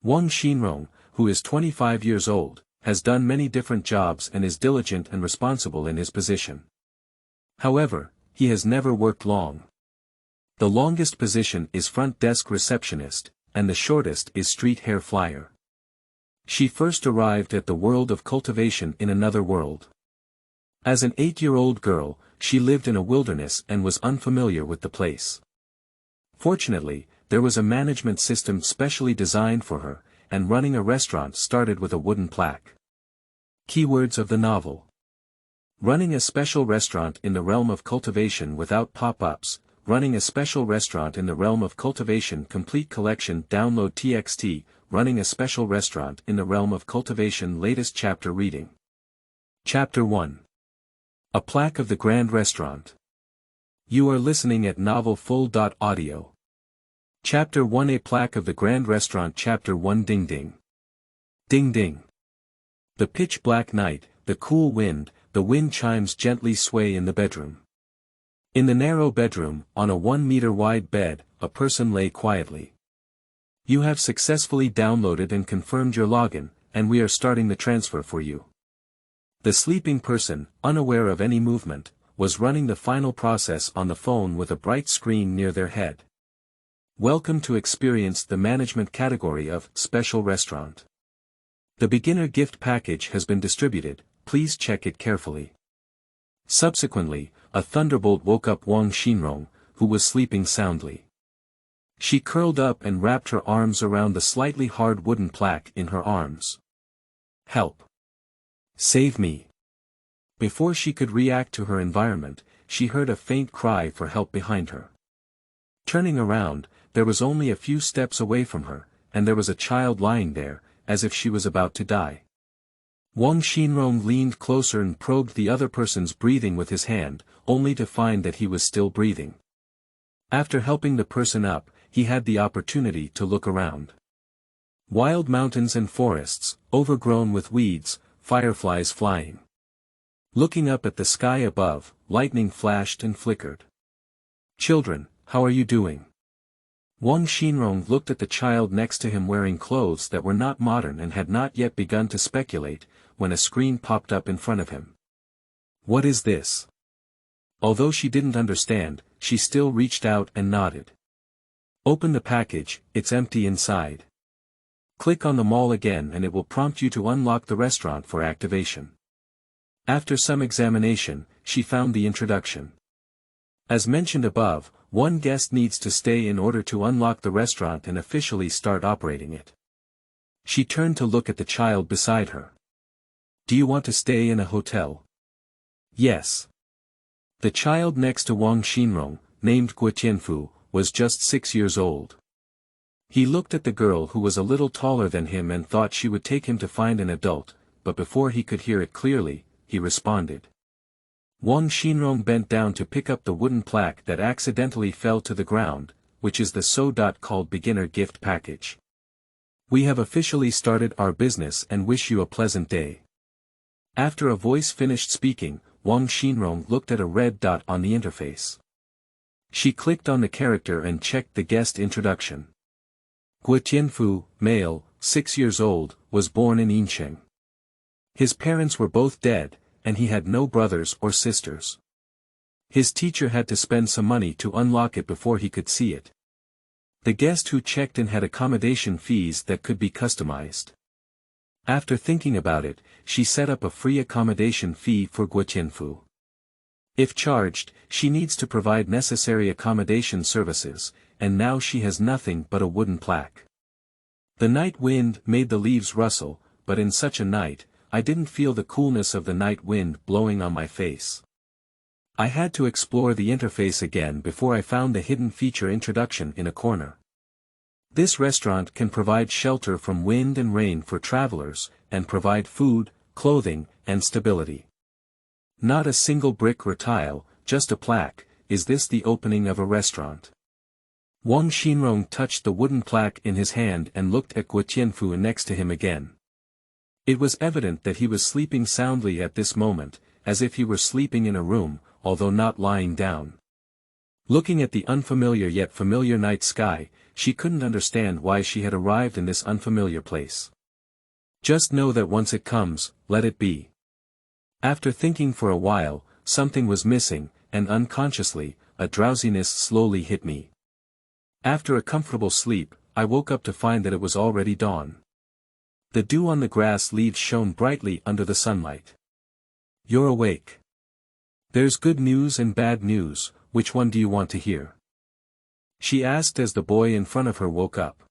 Wang Xinrong, who is 25 years old, has done many different jobs and is diligent and responsible in his position. However, he has never worked long. The longest position is front desk receptionist, and the shortest is street hair flyer. She first arrived at the world of cultivation in another world. As an 8-year-old girl, she lived in a wilderness and was unfamiliar with the place. Fortunately, there was a management system specially designed for her, and running a restaurant started with a wooden plaque. Keywords of the novel. Running a special restaurant in the realm of cultivation without pop-ups, running a special restaurant in the realm of cultivation complete collection download txt, running a special restaurant in the realm of cultivation latest chapter reading. Chapter 1. A plaque of the Grand Restaurant. You are listening at novelfull.audio. Chapter 1 A plaque of the Grand Restaurant Chapter 1 Ding Ding. Ding Ding. The pitch-black night, the cool wind, the wind chimes gently sway in the bedroom. In the narrow bedroom, on a 1-meter-wide bed, a person lay quietly. You have successfully downloaded and confirmed your login, and we are starting the transfer for you. The sleeping person, unaware of any movement, was running the final process on the phone with a bright screen near their head. Welcome to experience the management category of Special Restaurant. The beginner gift package has been distributed, please check it carefully. Subsequently, a thunderbolt woke up Wang Xinrong, who was sleeping soundly. She curled up and wrapped her arms around the slightly hard wooden plaque in her arms. Help! Save me! Before she could react to her environment, she heard a faint cry for help behind her. Turning around, there was only a few steps away from her, and there was a child lying there, as if she was about to die. Wang Xinrong leaned closer and probed the other person's breathing with his hand, only to find that he was still breathing. After helping the person up, he had the opportunity to look around. Wild mountains and forests, overgrown with weeds, fireflies flying. Looking up at the sky above, lightning flashed and flickered. Children, how are you doing? Wang Xinrong looked at the child next to him wearing clothes that were not modern and had not yet begun to speculate, when a screen popped up in front of him. What is this? Although she didn't understand, she still reached out and nodded. Open the package, it's empty inside. Click on the mall again and it will prompt you to unlock the restaurant for activation. After some examination, she found the introduction. As mentioned above, one guest needs to stay in order to unlock the restaurant and officially start operating it. She turned to look at the child beside her. Do you want to stay in a hotel? Yes. The child next to Wang Xinrong, named Tianfu, was just 6 years old. He looked at the girl who was a little taller than him and thought she would take him to find an adult, but before he could hear it clearly, he responded. Wang Xinrong bent down to pick up the wooden plaque that accidentally fell to the ground, which is the so-called beginner gift package. We have officially started our business and wish you a pleasant day. After a voice finished speaking, Wang Xinrong looked at a red dot on the interface. She clicked on the character and checked the guest introduction. Tianfu, male, 6 years old, was born in Yincheng. His parents were both dead, and he had no brothers or sisters. His teacher had to spend some money to unlock it before he could see it. The guest who checked in had accommodation fees that could be customized. After thinking about it, she set up a free accommodation fee for Tianfu. If charged, she needs to provide necessary accommodation services, and now she has nothing but a wooden plaque. The night wind made the leaves rustle, but in such a night, I didn't feel the coolness of the night wind blowing on my face. I had to explore the interface again before I found the hidden feature introduction in a corner. This restaurant can provide shelter from wind and rain for travelers, and provide food, clothing, and stability. Not a single brick or tile, just a plaque. Is this the opening of a restaurant? Wang Xinrong touched the wooden plaque in his hand and looked at Tianfu next to him again. It was evident that he was sleeping soundly at this moment, as if he were sleeping in a room, although not lying down. Looking at the unfamiliar yet familiar night sky, she couldn't understand why she had arrived in this unfamiliar place. Just know that once it comes, let it be. After thinking for a while, something was missing, and unconsciously, a drowsiness slowly hit me. After a comfortable sleep, I woke up to find that it was already dawn. The dew on the grass leaves shone brightly under the sunlight. You're awake. There's good news and bad news, which one do you want to hear? She asked as the boy in front of her woke up.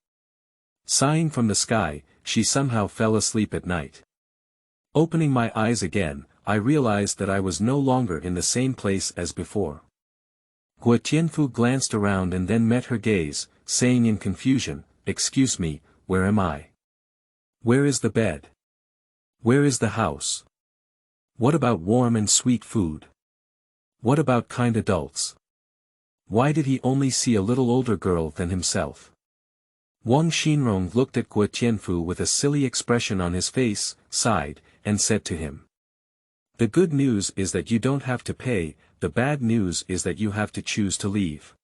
Sighing from the sky, she somehow fell asleep at night. Opening my eyes again, I realized that I was no longer in the same place as before. Guo Tianfu glanced around and then met her gaze, saying in confusion, "Excuse me, where am I? Where is the bed? Where is the house? What about warm and sweet food? What about kind adults? Why did he only see a little older girl than himself?" Wang Xinrong looked at Guo Tianfu with a silly expression on his face, sighed, and said to him, "The good news is that you don't have to pay, the bad news is that you have to choose to leave."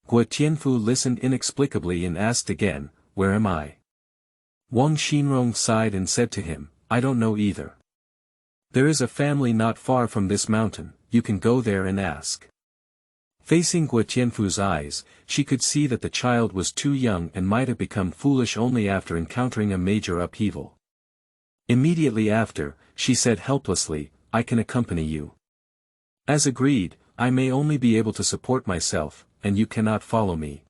Guo Tianfu listened inexplicably and asked again, "Where am I?" Wang Xinrong sighed and said to him, "I don't know either. There is a family not far from this mountain, you can go there and ask." Facing Guo Tianfu's eyes, she could see that the child was too young and might have become foolish only after encountering a major upheaval. Immediately after, she said helplessly, "I can accompany you. As agreed, I may only be able to support myself, and you cannot follow me."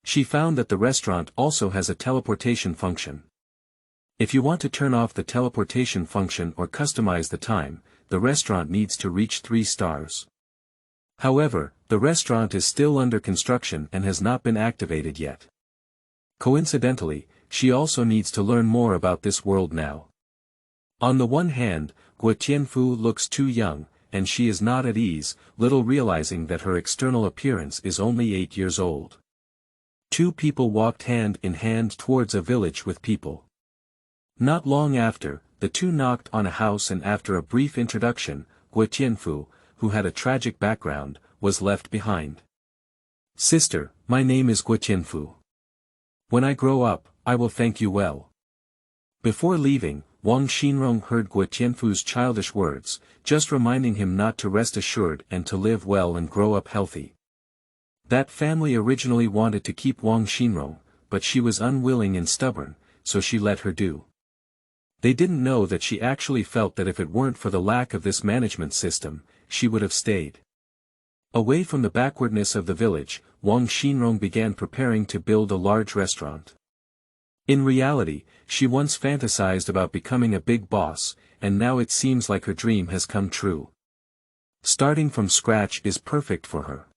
She found that the restaurant also has a teleportation function. If you want to turn off the teleportation function or customize the time, the restaurant needs to reach 3 stars. However, the restaurant is still under construction and has not been activated yet. Coincidentally, she also needs to learn more about this world now. On the one hand, Guo Tianfu looks too young, and she is not at ease, little realizing that her external appearance is only 8 years old. 2 people walked hand in hand towards a village with people. Not long after, the 2 knocked on a house and after a brief introduction, Guo Tianfu, who had a tragic background, was left behind. "Sister, my name is Guo Tianfu. When I grow up, I will thank you well." Before leaving, Wang Xinrong heard Guo Tianfu's childish words, just reminding him not to rest assured and to live well and grow up healthy. That family originally wanted to keep Wang Xinrong, but she was unwilling and stubborn, so she let her do. They didn't know that she actually felt that if it weren't for the lack of this management system, she would have stayed. Away from the backwardness of the village, Wang Xinrong began preparing to build a large restaurant. In reality, she once fantasized about becoming a big boss, and now it seems like her dream has come true. Starting from scratch is perfect for her.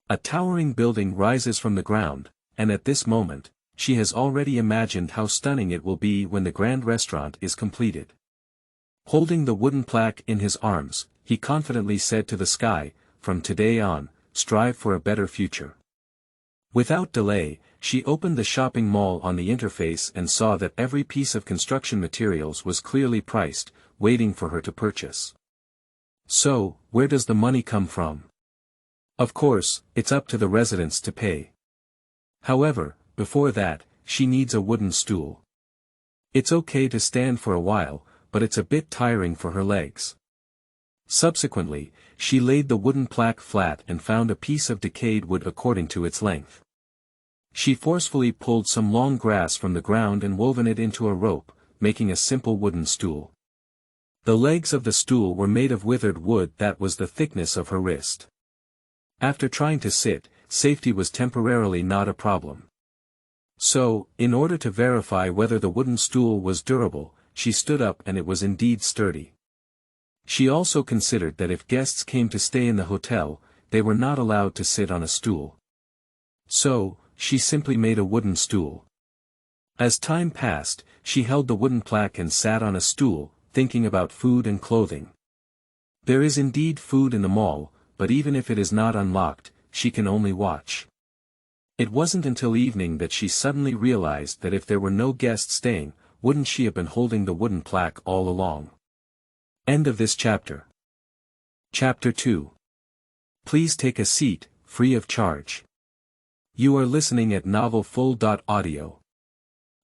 A towering building rises from the ground, and at this moment, she has already imagined how stunning it will be when the grand restaurant is completed. Holding the wooden plaque in his arms, he confidently said to the sky, "From today on, strive for a better future." Without delay, she opened the shopping mall on the interface and saw that every piece of construction materials was clearly priced, waiting for her to purchase. So, where does the money come from? Of course, it's up to the residents to pay. However, before that, she needs a wooden stool. It's okay to stand for a while, but it's a bit tiring for her legs. Subsequently, she laid the wooden plaque flat and found a piece of decayed wood according to its length. She forcefully pulled some long grass from the ground and woven it into a rope, making a simple wooden stool. The legs of the stool were made of withered wood that was the thickness of her wrist. After trying to sit, safety was temporarily not a problem. So, in order to verify whether the wooden stool was durable, she stood up and it was indeed sturdy. She also considered that if guests came to stay in the hotel, they were not allowed to sit on a stool. So, she simply made a wooden stool. As time passed, she held the wooden plaque and sat on a stool, thinking about food and clothing. There is indeed food in the mall, but even if it is not unlocked, she can only watch. It wasn't until evening that she suddenly realized that if there were no guests staying, wouldn't she have been holding the wooden plaque all along? End of this chapter. Chapter 2. Please take a seat, free of charge. You are listening at Novel Full. Audio.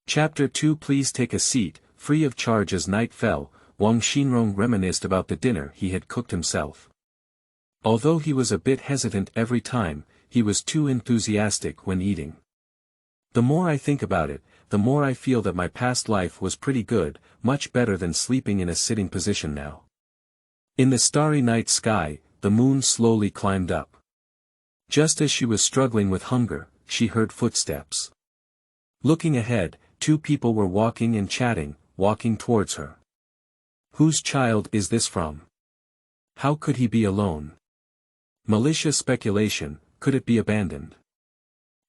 Chapter 2. Please take a seat. Free of charge. As night fell, Wang Xinrong reminisced about the dinner he had cooked himself. Although he was a bit hesitant every time, he was too enthusiastic when eating. The more I think about it, the more I feel that my past life was pretty good, much better than sleeping in a sitting position now. In the starry night sky, the moon slowly climbed up. Just as she was struggling with hunger, she heard footsteps. Looking ahead, two people were walking and chatting, walking towards her. Whose child is this from? How could he be alone? Malicious speculation, could it be abandoned?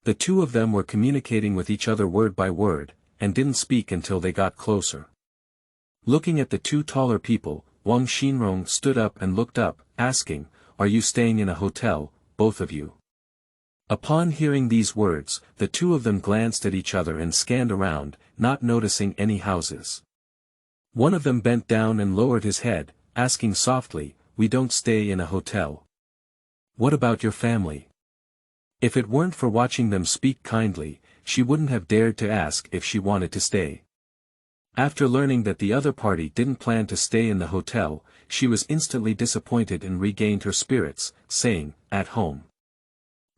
The two of them were communicating with each other word by word, and didn't speak until they got closer. Looking at the two taller people, Wang Xinrong stood up and looked up, asking, "Are you staying in a hotel, both of you?" Upon hearing these words, the two of them glanced at each other and scanned around, not noticing any houses. One of them bent down and lowered his head, asking softly, "We don't stay in a hotel. What about your family?" If it weren't for watching them speak kindly, she wouldn't have dared to ask if she wanted to stay. After learning that the other party didn't plan to stay in the hotel, she was instantly disappointed and regained her spirits, saying, "At home."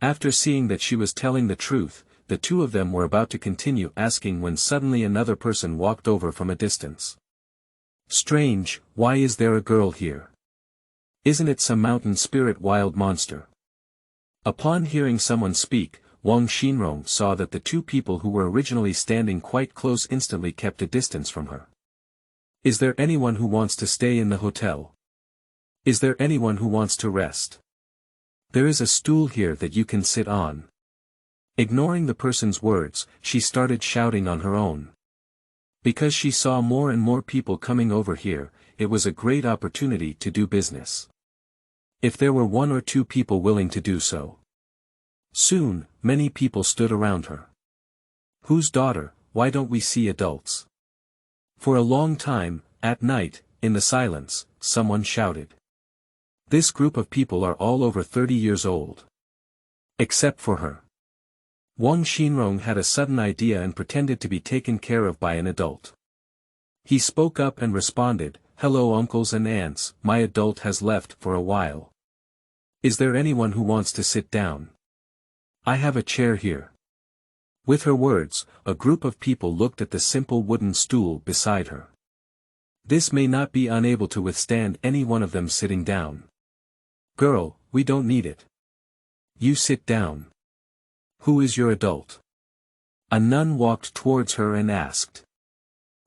After seeing that she was telling the truth, the two of them were about to continue asking when suddenly another person walked over from a distance. "Strange, why is there a girl here? Isn't it some mountain spirit wild monster?" Upon hearing someone speak, Wang Xinrong saw that the two people who were originally standing quite close instantly kept a distance from her. "Is there anyone who wants to stay in the hotel? Is there anyone who wants to rest? There is a stool here that you can sit on." Ignoring the person's words, she started shouting on her own. Because she saw more and more people coming over here, it was a great opportunity to do business. If there were one or two people willing to do so. Soon, many people stood around her. "Whose daughter? Why don't we see adults?" For a long time, at night, in the silence, someone shouted. "This group of people are all over 30 years old. Except for her." Wang Xinrong had a sudden idea and pretended to be taken care of by an adult. He spoke up and responded, "Hello uncles and aunts, my adult has left for a while. Is there anyone who wants to sit down? I have a chair here." With her words, a group of people looked at the simple wooden stool beside her. This may not be unable to withstand any one of them sitting down. "Girl, we don't need it. You sit down. Who is your adult?" A nun walked towards her and asked.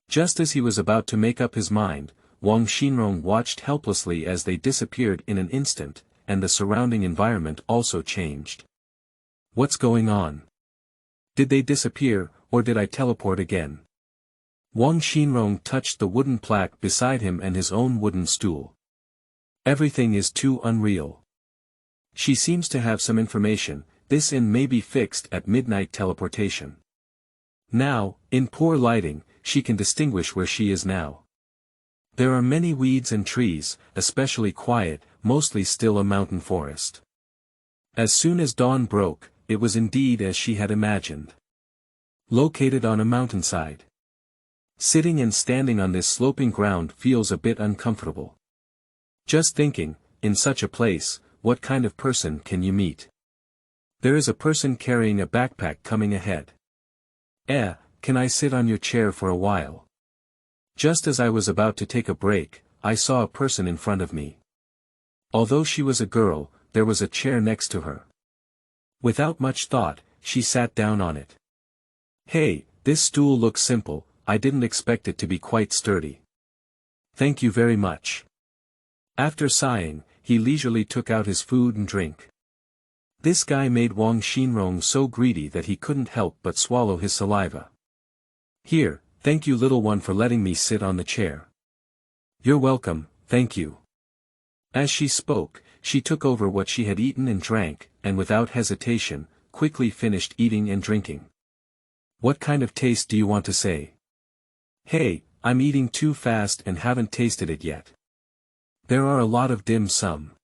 Just as he was about to make up his mind, Wang Xinrong watched helplessly as they disappeared in an instant, and the surrounding environment also changed. "What's going on? Did they disappear, or did I teleport again?" Wang Xinrong touched the wooden plaque beside him and his own wooden stool. "Everything is too unreal. She seems to have some information. This inn may be fixed at midnight teleportation. Now, in poor lighting, she can distinguish where she is now. There are many weeds and trees, especially quiet, mostly still a mountain forest." As soon as dawn broke, it was indeed as she had imagined. Located on a mountainside. Sitting and standing on this sloping ground feels a bit uncomfortable. Just thinking, in such a place, what kind of person can you meet? There is a person carrying a backpack coming ahead. Can I sit on your chair for a while?" Just as I was about to take a break, I saw a person in front of me. Although she was a girl, there was a chair next to her. Without much thought, she sat down on it. "Hey, this stool looks simple, I didn't expect it to be quite sturdy. Thank you very much." After sighing, he leisurely took out his food and drink. This guy made Wang Xinrong so greedy that he couldn't help but swallow his saliva. "Here, thank you little one for letting me sit on the chair." "You're welcome, thank you." As she spoke, she took over what she had eaten and drank, and without hesitation, quickly finished eating and drinking. "What kind of taste do you want to say?" "Hey, I'm eating too fast and haven't tasted it yet. There are a lot of dim sum.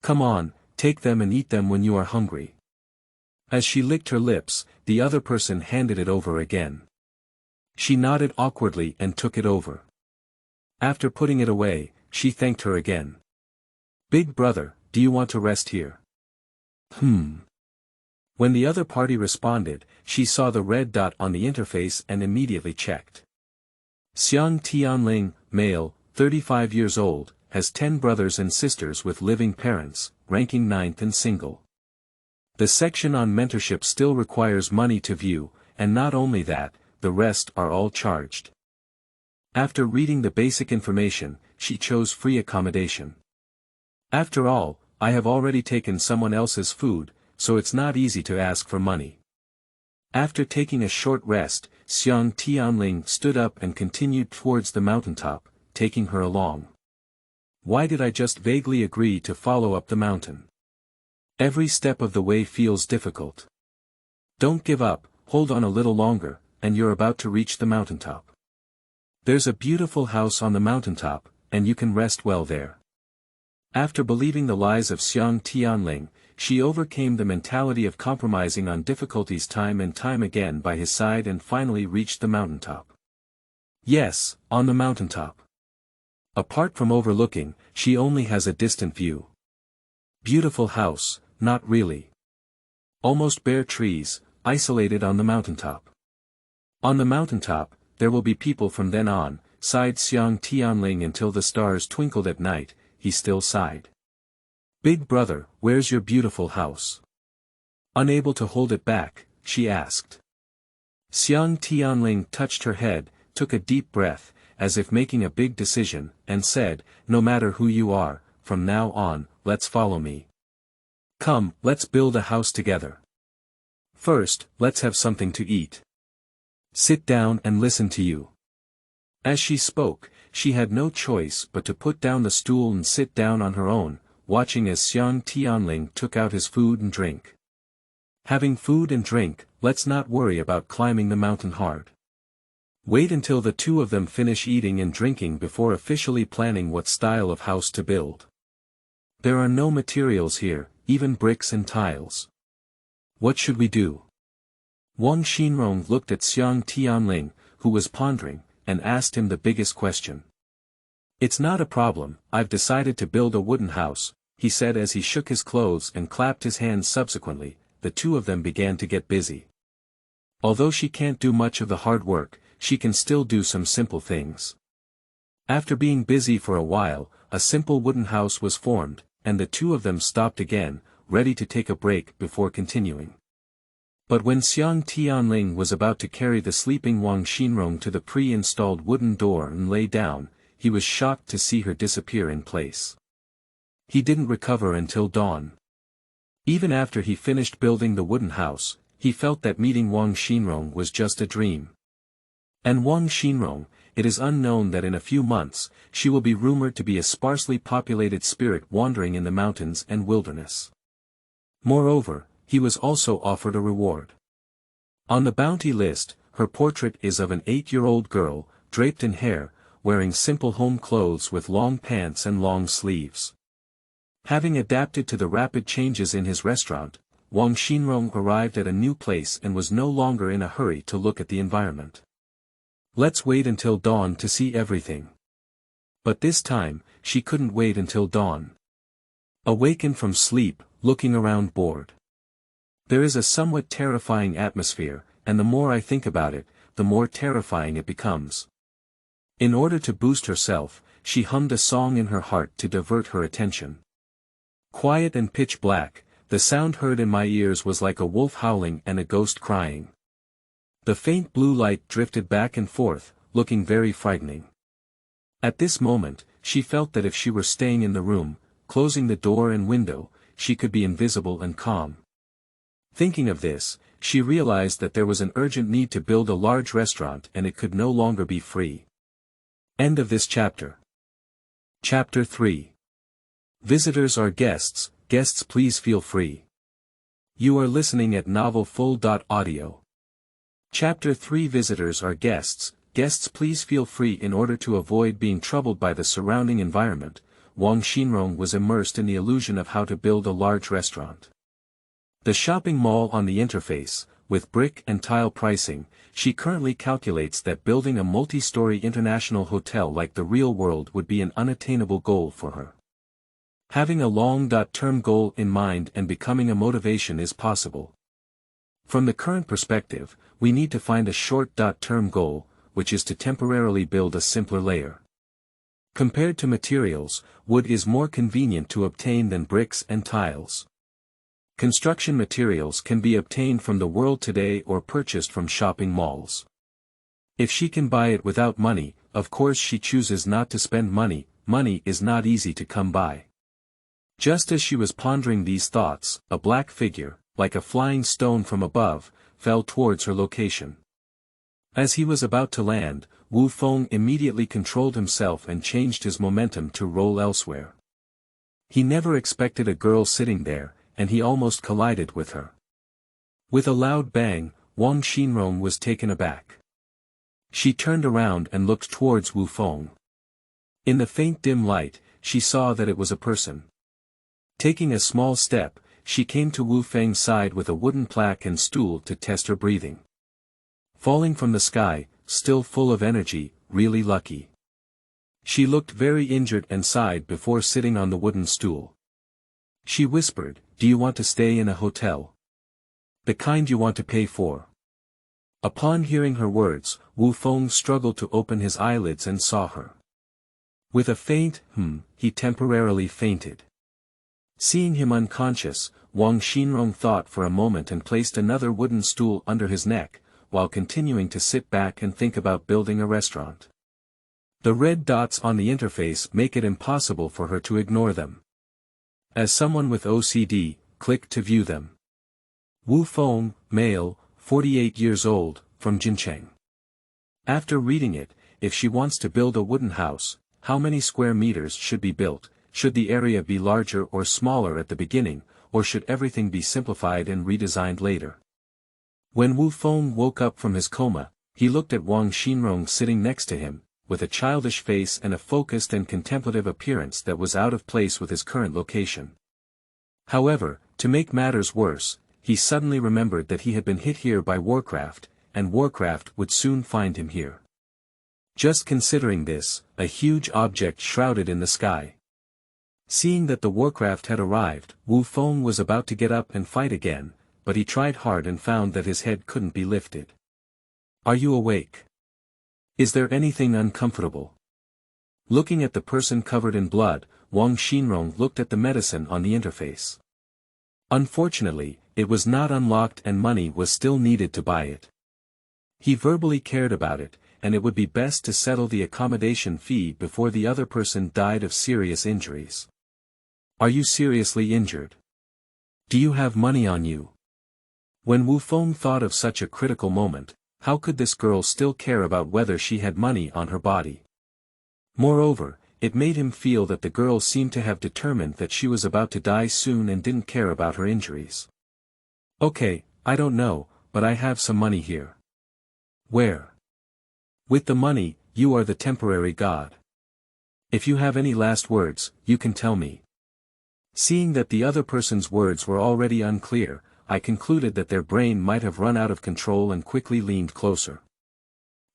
Come on, take them and eat them when you are hungry." As she licked her lips, the other person handed it over again. She nodded awkwardly and took it over. After putting it away, she thanked her again. "Big brother, do you want to rest here?" When the other party responded, she saw the red dot on the interface and immediately checked. Xiang Tianling, male, 35 years old, has 10 brothers and sisters with living parents, ranking 9th and single. The section on mentorship still requires money to view, and not only that, the rest are all charged. After reading the basic information, she chose free accommodation. After all, I have already taken someone else's food, so it's not easy to ask for money. After taking a short rest, Xiang Tianling stood up and continued towards the mountaintop, taking her along. Why did I just vaguely agree to follow up the mountain? Every step of the way feels difficult. Don't give up, hold on a little longer, and you're about to reach the mountaintop. There's a beautiful house on the mountaintop, and you can rest well there. After believing the lies of Xiang Tianling, she overcame the mentality of compromising on difficulties time and time again by his side and finally reached the mountaintop. Yes, on the mountaintop. Apart from overlooking, she only has a distant view. Beautiful house, not really. Almost bare trees, isolated on the mountaintop. On the mountaintop, there will be people from then on, sighed Xiang Tianling until the stars twinkled at night, he still sighed. Big brother, where's your beautiful house? Unable to hold it back, she asked. Xiang Tianling touched her head, took a deep breath, as if making a big decision, and said, no matter who you are, from now on, let's follow me. Come, let's build a house together. First, let's have something to eat. Sit down and listen to you. As she spoke, she had no choice but to put down the stool and sit down on her own, watching as Xiang Tianling took out his food and drink. Having food and drink, let's not worry about climbing the mountain hard. Wait until the two of them finish eating and drinking before officially planning what style of house to build. There are no materials here, even bricks and tiles. What should we do? Wang Xinrong looked at Xiang Tianling, who was pondering, and asked him the biggest question. It's not a problem, I've decided to build a wooden house, he said as he shook his clothes and clapped his hands. Subsequently, the two of them began to get busy. Although she can't do much of the hard work, she can still do some simple things. After being busy for a while, a simple wooden house was formed, and the two of them stopped again, ready to take a break before continuing. But when Xiang Tianling was about to carry the sleeping Wang Xinrong to the pre-installed wooden door and lay down, he was shocked to see her disappear in place. He didn't recover until dawn. Even after he finished building the wooden house, he felt that meeting Wang Xinrong was just a dream. And Wang Xinrong, it is unknown that in a few months, she will be rumored to be a sparsely populated spirit wandering in the mountains and wilderness. Moreover, he was also offered a reward. On the bounty list, her portrait is of an 8-year-old girl, draped in hair, wearing simple home clothes with long pants and long sleeves. Having adapted to the rapid changes in his restaurant, Wang Xinrong arrived at a new place and was no longer in a hurry to look at the environment. Let's wait until dawn to see everything. But this time, she couldn't wait until dawn. Awakened from sleep, looking around bored. There is a somewhat terrifying atmosphere, and the more I think about it, the more terrifying it becomes. In order to boost herself, she hummed a song in her heart to divert her attention. Quiet and pitch black, the sound heard in my ears was like a wolf howling and a ghost crying. The faint blue light drifted back and forth, looking very frightening. At this moment, she felt that if she were staying in the room, closing the door and window, she could be invisible and calm. Thinking of this, she realized that there was an urgent need to build a large restaurant and it could no longer be free. End of this chapter. Chapter 3. Visitors are guests, guests please feel free. You are listening at novelfull.audio. Chapter 3. Visitors are guests, guests please feel free. In order to avoid being troubled by the surrounding environment, Wang Xinrong was immersed in the illusion of how to build a large restaurant. The shopping mall on the interface, with brick and tile pricing, she currently calculates that building a multi-story international hotel like the real world would be an unattainable goal for her. Having a long-term goal in mind and becoming a motivation is possible. From the current perspective, we need to find a short-term goal, which is to temporarily build a simpler layer. Compared to materials, wood is more convenient to obtain than bricks and tiles. Construction materials can be obtained from the world today or purchased from shopping malls. If she can buy it without money, of course she chooses not to spend money. Money is not easy to come by. Just as she was pondering these thoughts, a black figure, like a flying stone from above, fell towards her location. As he was about to land, Wu Feng immediately controlled himself and changed his momentum to roll elsewhere. He never expected a girl sitting there, and he almost collided with her. With a loud bang, Wang Xinrong was taken aback. She turned around and looked towards Wu Feng. In the faint dim light, she saw that it was a person. Taking a small step, she came to Wu Feng's side with a wooden plaque and stool to test her breathing. Falling from the sky, still full of energy, really lucky. She looked very injured and sighed before sitting on the wooden stool. She whispered, "Do you want to stay in a hotel? The kind you want to pay for?" Upon hearing her words, Wu Feng struggled to open his eyelids and saw her. With a faint he temporarily fainted. Seeing him unconscious, Wang Xinrong thought for a moment and placed another wooden stool under his neck, while continuing to sit back and think about building a restaurant. The red dots on the interface make it impossible for her to ignore them. As someone with OCD, click to view them. Wu Feng, male, 48 years old, from Jincheng. After reading it, if she wants to build a wooden house, how many square meters should be built? Should the area be larger or smaller at the beginning, or should everything be simplified and redesigned later? When Wu Feng woke up from his coma, he looked at Wang Xinrong sitting next to him, with a childish face and a focused and contemplative appearance that was out of place with his current location. However, to make matters worse, he suddenly remembered that he had been hit here by Warcraft, and Warcraft would soon find him here. Just considering this, a huge object shrouded in the sky. Seeing that the Warcraft had arrived, Wu Feng was about to get up and fight again, but he tried hard and found that his head couldn't be lifted. "Are you awake? Is there anything uncomfortable?" Looking at the person covered in blood, Wang Xinrong looked at the medicine on the interface. Unfortunately, it was not unlocked and money was still needed to buy it. He verbally cared about it, and it would be best to settle the accommodation fee before the other person died of serious injuries. "Are you seriously injured? Do you have money on you?" When Wu Feng thought of such a critical moment, how could this girl still care about whether she had money on her body? Moreover, it made him feel that the girl seemed to have determined that she was about to die soon and didn't care about her injuries. "Okay, I don't know, but I have some money here." "Where?" "With the money, you are the temporary god. If you have any last words, you can tell me." Seeing that the other person's words were already unclear, I concluded that their brain might have run out of control and quickly leaned closer.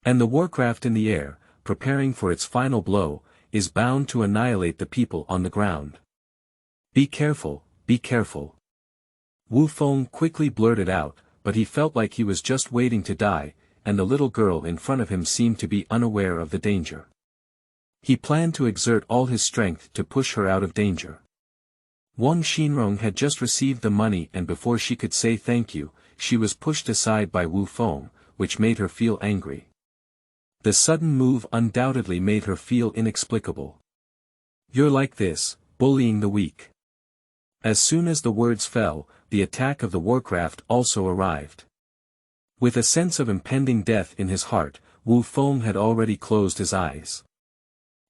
"And the Warcraft in the air, preparing for its final blow, is bound to annihilate the people on the ground. Be careful, be careful." Wu Feng quickly blurted out, but he felt like he was just waiting to die, and the little girl in front of him seemed to be unaware of the danger. He planned to exert all his strength to push her out of danger. Wang Xinrong had just received the money and before she could say thank you, she was pushed aside by Wu Feng, which made her feel angry. The sudden move undoubtedly made her feel inexplicable. "You're like this, bullying the weak." As soon as the words fell, the attack of the Warcraft also arrived. With a sense of impending death in his heart, Wu Feng had already closed his eyes.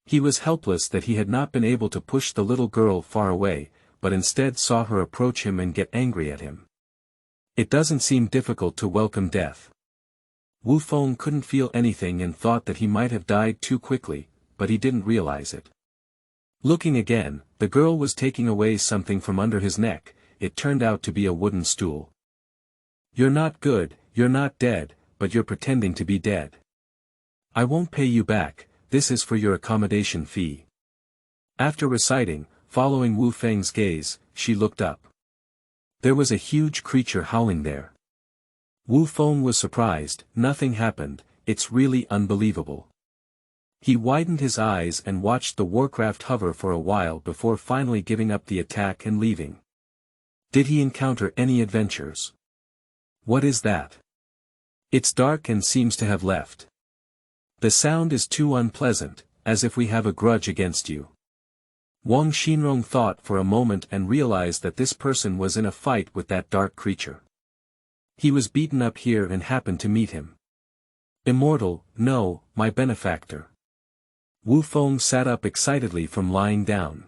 He was helpless that he had not been able to push the little girl far away, but instead saw her approach him and get angry at him. It doesn't seem difficult to welcome death. Wu Feng couldn't feel anything and thought that he might have died too quickly, but he didn't realize it. Looking again, the girl was taking away something from under his neck, it turned out to be a wooden stool. "You're not good, you're not dead, but you're pretending to be dead. I won't pay you back, this is for your accommodation fee." After reciting, following Wu Feng's gaze, she looked up. There was a huge creature howling there. Wu Feng was surprised. Nothing happened. It's really unbelievable. He widened his eyes and watched the warcraft hover for a while before finally giving up the attack and leaving. Did he encounter any adventures? What is that? It's dark and seems to have left. The sound is too unpleasant, as if we have a grudge against you. Wang Xinrong thought for a moment and realized that this person was in a fight with that dark creature. He was beaten up here and happened to meet him. Immortal, no, my benefactor. Wu Feng sat up excitedly from lying down.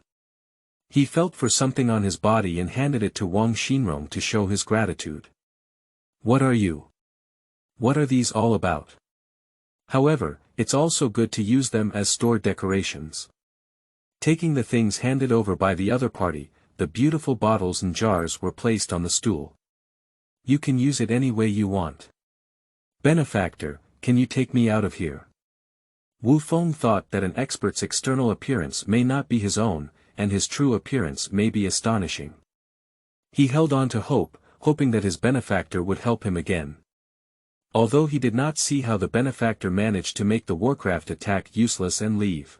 He felt for something on his body and handed it to Wang Xinrong to show his gratitude. What are you? What are these all about? However, it's also good to use them as store decorations. Taking the things handed over by the other party, the beautiful bottles and jars were placed on the stool. You can use it any way you want. Benefactor, can you take me out of here? Wu Feng thought that an expert's external appearance may not be his own, and his true appearance may be astonishing. He held on to hope, hoping that his benefactor would help him again. Although he did not see how the benefactor managed to make the warcraft attack useless and leave.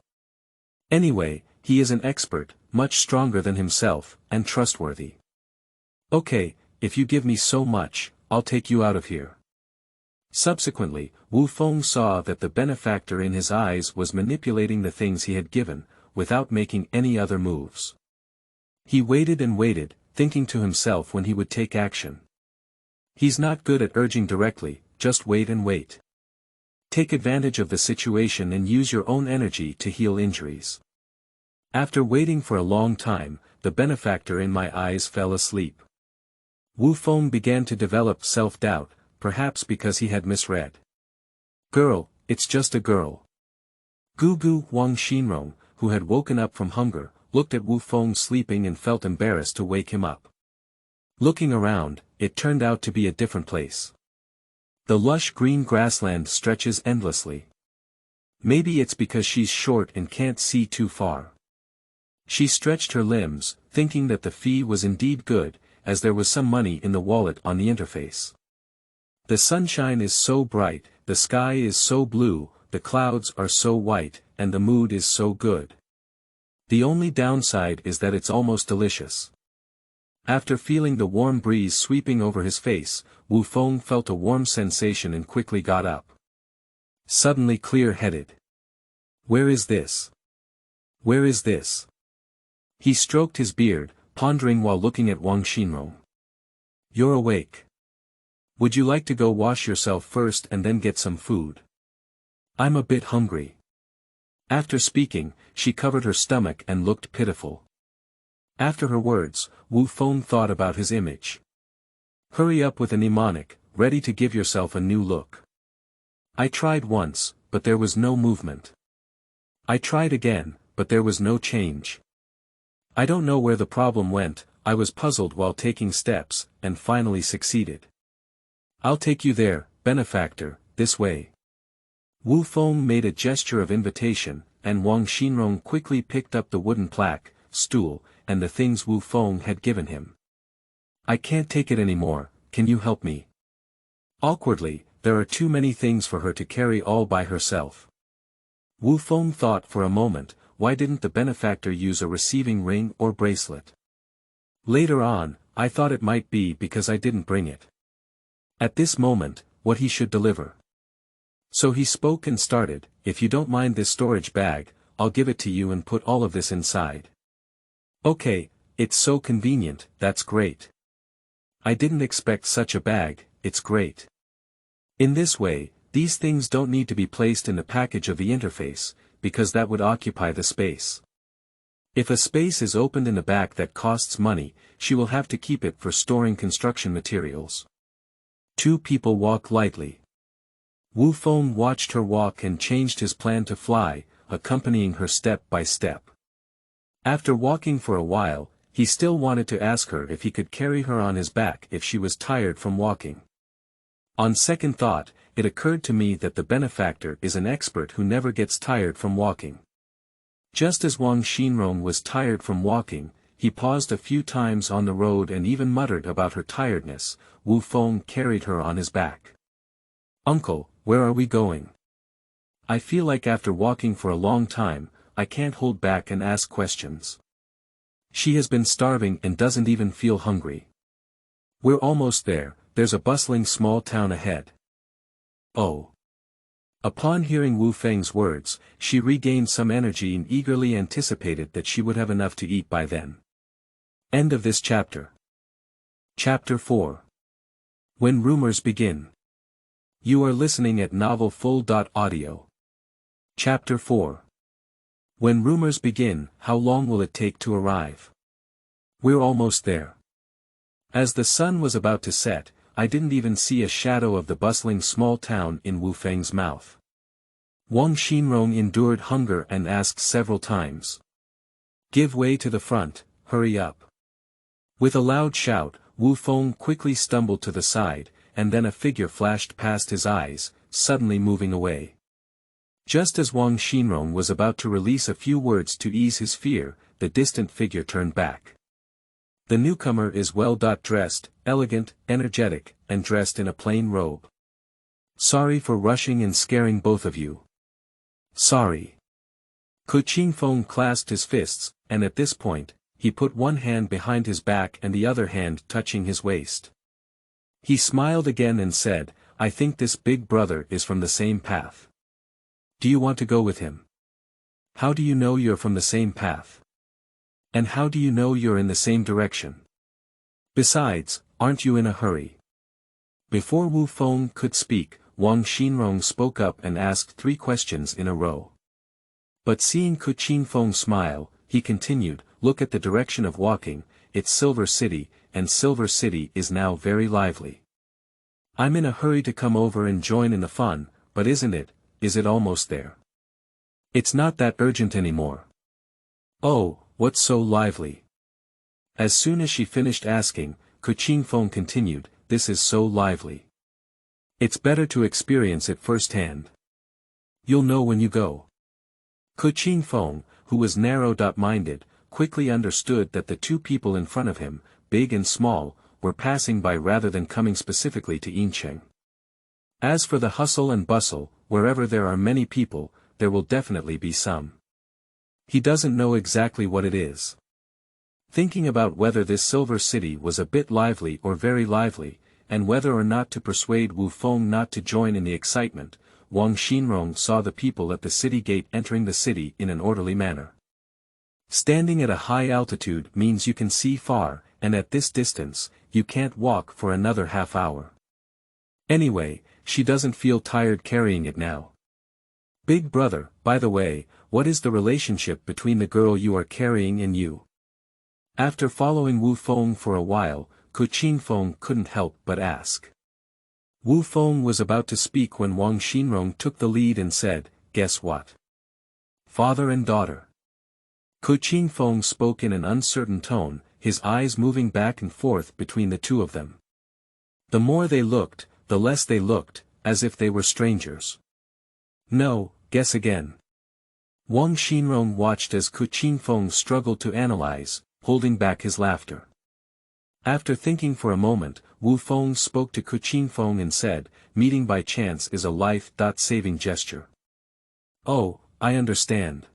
Anyway, he is an expert, much stronger than himself, and trustworthy. Okay, if you give me so much, I'll take you out of here. Subsequently, Wu Feng saw that the benefactor in his eyes was manipulating the things he had given, without making any other moves. He waited and waited, thinking to himself when he would take action. He's not good at urging directly, just wait and wait. Take advantage of the situation and use your own energy to heal injuries. After waiting for a long time, the benefactor in my eyes fell asleep. Wu Feng began to develop self-doubt, perhaps because he had misread. Girl, it's just a girl. Gugu Wang Xinrong, who had woken up from hunger, looked at Wu Feng sleeping and felt embarrassed to wake him up. Looking around, it turned out to be a different place. The lush green grassland stretches endlessly. Maybe it's because she's short and can't see too far. She stretched her limbs, thinking that the fee was indeed good, as there was some money in the wallet on the interface. The sunshine is so bright, the sky is so blue, the clouds are so white, and the mood is so good. The only downside is that it's almost delicious. After feeling the warm breeze sweeping over his face, Wu Feng felt a warm sensation and quickly got up. Suddenly clear-headed. Where is this? Where is this? He stroked his beard, pondering while looking at Wang Xinrong. You're awake. Would you like to go wash yourself first and then get some food? I'm a bit hungry. After speaking, she covered her stomach and looked pitiful. After her words, Wu Feng thought about his image. Hurry up with a mnemonic, ready to give yourself a new look. I tried once, but there was no movement. I tried again, but there was no change. I don't know where the problem went, I was puzzled while taking steps, and finally succeeded. I'll take you there, benefactor, this way. Wu Feng made a gesture of invitation, and Wang Xinrong quickly picked up the wooden plaque, stool, and the things Wu Feng had given him. I can't take it anymore, can you help me? Awkwardly, there are too many things for her to carry all by herself. Wu Feng thought for a moment, why didn't the benefactor use a receiving ring or bracelet? Later on, I thought it might be because I didn't bring it. At this moment, what he should deliver. So he spoke and started, if you don't mind this storage bag, I'll give it to you and put all of this inside. Okay, it's so convenient, that's great. I didn't expect such a bag, it's great. In this way, these things don't need to be placed in the package of the interface, because that would occupy the space. If a space is opened in the back that costs money, she will have to keep it for storing construction materials. Two people walk lightly. Wu Feng watched her walk and changed his plan to fly, accompanying her step by step. After walking for a while, he still wanted to ask her if he could carry her on his back if she was tired from walking. On second thought, it occurred to me that the benefactor is an expert who never gets tired from walking. Just as Wang Xinrong was tired from walking, he paused a few times on the road and even muttered about her tiredness. Wu Feng carried her on his back. "Uncle, where are we going? I feel like after walking for a long time, I can't hold back and ask questions. She has been starving and doesn't even feel hungry. We're almost there, there's a bustling small town ahead." Oh. Upon hearing Wu Feng's words, she regained some energy and eagerly anticipated that she would have enough to eat by then. End of this chapter. Chapter 4. When Rumors Begin. You are listening at novelfull.audio. Chapter 4. When rumors begin, how long will it take to arrive? We're almost there. As the sun was about to set, I didn't even see a shadow of the bustling small town in Wu Feng's mouth. Wang Xinrong endured hunger and asked several times. "Give way to the front, hurry up." With a loud shout, Wu Feng quickly stumbled to the side, and then a figure flashed past his eyes, suddenly moving away. Just as Wang Xinrong was about to release a few words to ease his fear, the distant figure turned back. The newcomer is well dressed, elegant, energetic, and dressed in a plain robe. "Sorry for rushing and scaring both of you." "Sorry." Ku Qingfeng clasped his fists, and at this point, he put one hand behind his back and the other hand touching his waist. He smiled again and said, "I think this big brother is from the same path. Do you want to go with him? How do you know you're from the same path? And how do you know you're in the same direction? Besides, aren't you in a hurry?" Before Wu Feng could speak, Wang Xinrong spoke up and asked 3 questions in a row. But seeing Ku Qingfeng smile, he continued, "Look at the direction of walking, it's Silver City, and Silver City is now very lively. I'm in a hurry to come over and join in the fun, but is it almost there? It's not that urgent anymore." "Oh, what's so lively?" As soon as she finished asking, Ku Qingfeng continued, "This is so lively. It's better to experience it firsthand. You'll know when you go." Ku Qingfeng, who was narrow-minded, quickly understood that the 2 people in front of him, big and small, were passing by rather than coming specifically to Yincheng. As for the hustle and bustle, wherever there are many people, there will definitely be some. He doesn't know exactly what it is. Thinking about whether this Silver City was a bit lively or very lively, and whether or not to persuade Wu Feng not to join in the excitement, Wang Xinrong saw the people at the city gate entering the city in an orderly manner. Standing at a high altitude means you can see far, and at this distance, you can't walk for another half hour. Anyway, she doesn't feel tired carrying it now. "Big brother, by the way, what is the relationship between the girl you are carrying and you?" After following Wu Feng for a while, Ku Qingfeng couldn't help but ask. Wu Feng was about to speak when Wang Xinrong took the lead and said, "Guess what? Father and daughter." Ku Qingfeng spoke in an uncertain tone, his eyes moving back and forth between the 2 of them. The more they looked, the less they looked, as if they were strangers. "No, guess again." Wang Xinrong watched as Ku Qingfeng struggled to analyze, holding back his laughter. After thinking for a moment, Wu Feng spoke to Ku Qingfeng and said, "Meeting by chance is a life-saving gesture." "Oh, I understand."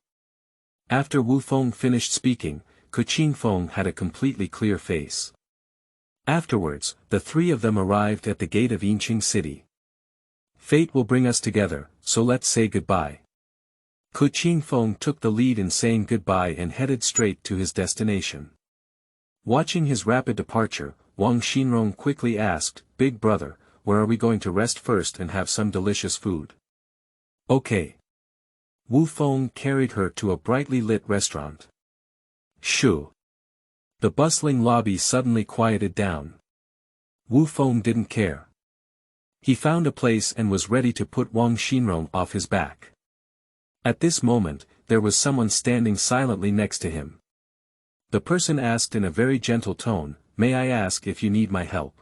After Wu Feng finished speaking, Ku Qingfeng had a completely clear face. Afterwards, the 3 of them arrived at the gate of Yincheng City. "Fate will bring us together, so let's say goodbye." Ku Qingfeng took the lead in saying goodbye and headed straight to his destination. Watching his rapid departure, Wang Xinrong quickly asked, "Big brother, where are we going to rest first and have some delicious food?" "Okay." Wu Feng carried her to a brightly lit restaurant. Shoo. The bustling lobby suddenly quieted down. Wu Feng didn't care. He found a place and was ready to put Wang Xinrong off his back. At this moment, there was someone standing silently next to him. The person asked in a very gentle tone, "May I ask if you need my help?"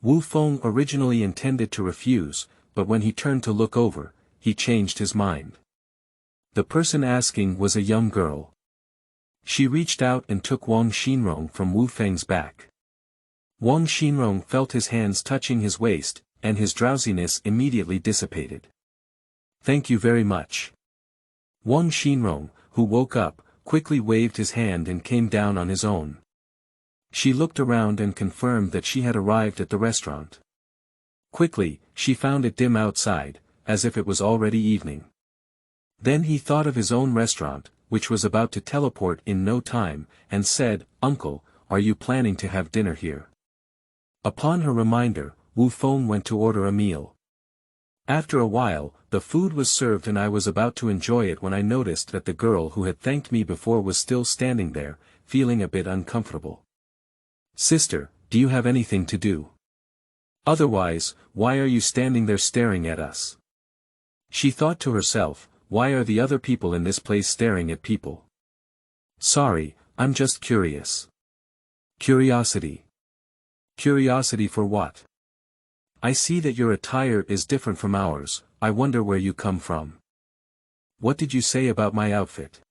Wu Feng originally intended to refuse, but when he turned to look over, he changed his mind. The person asking was a young girl. She reached out and took Wang Xinrong from Wu Feng's back. Wang Xinrong felt his hands touching his waist, and his drowsiness immediately dissipated. "Thank you very much." Wang Xinrong, who woke up, quickly waved his hand and came down on his own. She looked around and confirmed that she had arrived at the restaurant. Quickly, she found it dim outside, as if it was already evening. Then he thought of his own restaurant, which was about to teleport in no time, and said, "Uncle, are you planning to have dinner here?" Upon her reminder, Wu Feng went to order a meal. After a while, the food was served and I was about to enjoy it when I noticed that the girl who had thanked me before was still standing there, feeling a bit uncomfortable. "Sister, do you have anything to do? Otherwise, why are you standing there staring at us?" She thought to herself, "Why are the other people in this place staring at people? Sorry, I'm just curious." Curiosity. Curiosity for what? "I see that your attire is different from ours, I wonder where you come from. What did you say about my outfit?"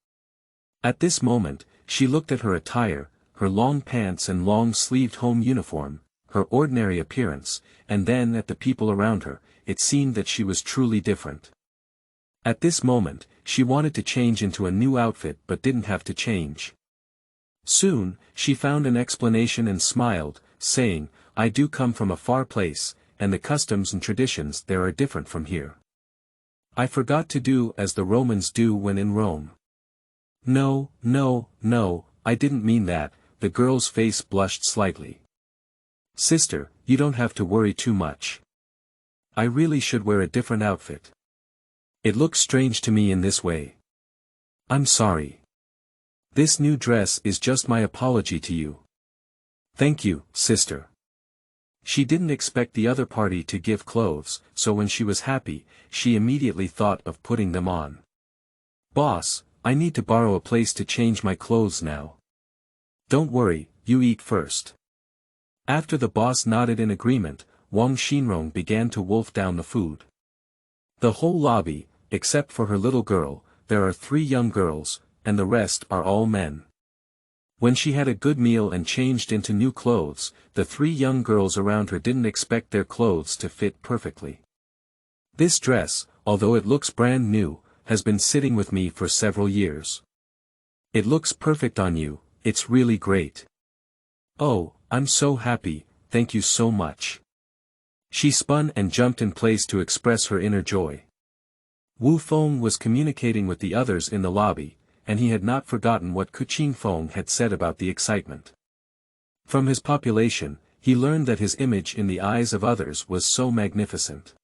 At this moment, she looked at her attire, her long pants and long-sleeved home uniform, her ordinary appearance, and then at the people around her. It seemed that she was truly different. At this moment, she wanted to change into a new outfit but didn't have to change. Soon, she found an explanation and smiled, saying, "I do come from a far place, and the customs and traditions there are different from here. I forgot to do as the Romans do when in Rome." No, I didn't mean that." The girl's face blushed slightly. "Sister, you don't have to worry too much. I really should wear a different outfit. It looks strange to me in this way. I'm sorry. This new dress is just my apology to you." "Thank you, sister." She didn't expect the other party to give clothes, so when she was happy, she immediately thought of putting them on. "Boss, I need to borrow a place to change my clothes now." "Don't worry, you eat first." After the boss nodded in agreement, Wang Xinrong began to wolf down the food. The whole lobby, except for her little girl, there are 3 young girls, and the rest are all men. When she had a good meal and changed into new clothes, the 3 young girls around her didn't expect their clothes to fit perfectly. "This dress, although it looks brand new, has been sitting with me for several years. It looks perfect on you, it's really great." "Oh, I'm so happy, thank you so much." She spun and jumped in place to express her inner joy. Wu Feng was communicating with the others in the lobby, and he had not forgotten what Kuqing Feng had said about the excitement. From his population, he learned that his image in the eyes of others was so magnificent.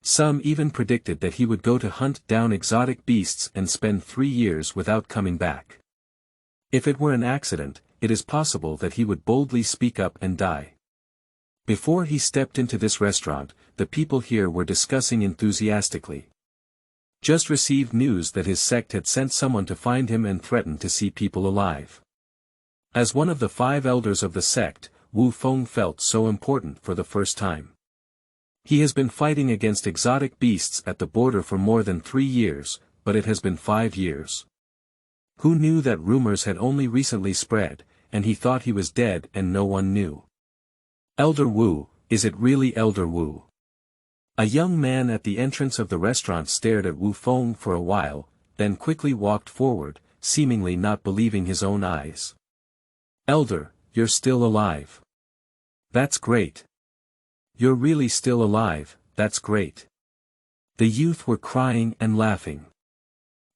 Some even predicted that he would go to hunt down exotic beasts and spend 3 years without coming back. If it were an accident, it is possible that he would boldly speak up and die. Before he stepped into this restaurant, the people here were discussing enthusiastically. Just received news that his sect had sent someone to find him and threatened to see people alive. As one of the 5 elders of the sect, Wu Feng felt so important for the first time. He has been fighting against exotic beasts at the border for more than 3 years, but it has been 5 years. Who knew that rumors had only recently spread, and he thought he was dead and no one knew. "Elder Wu, is it really Elder Wu?" A young man at the entrance of the restaurant stared at Wu Feng for a while, then quickly walked forward, seemingly not believing his own eyes. "Elder, you're still alive. That's great. You're really still alive, that's great." The youth were crying and laughing.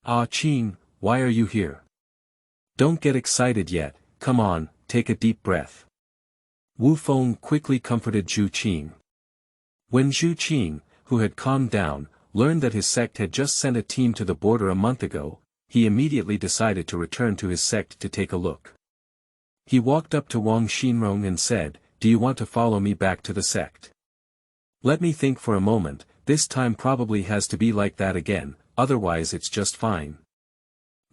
"Ah Qing, why are you here? Don't get excited yet, come on, take a deep breath." Wu Feng quickly comforted Zhu Qing. When Zhu Qing, who had calmed down, learned that his sect had just sent a team to the border a month ago, he immediately decided to return to his sect to take a look. He walked up to Wang Xinrong and said, "Do you want to follow me back to the sect?" "Let me think for a moment, this time probably has to be like that again, otherwise it's just fine."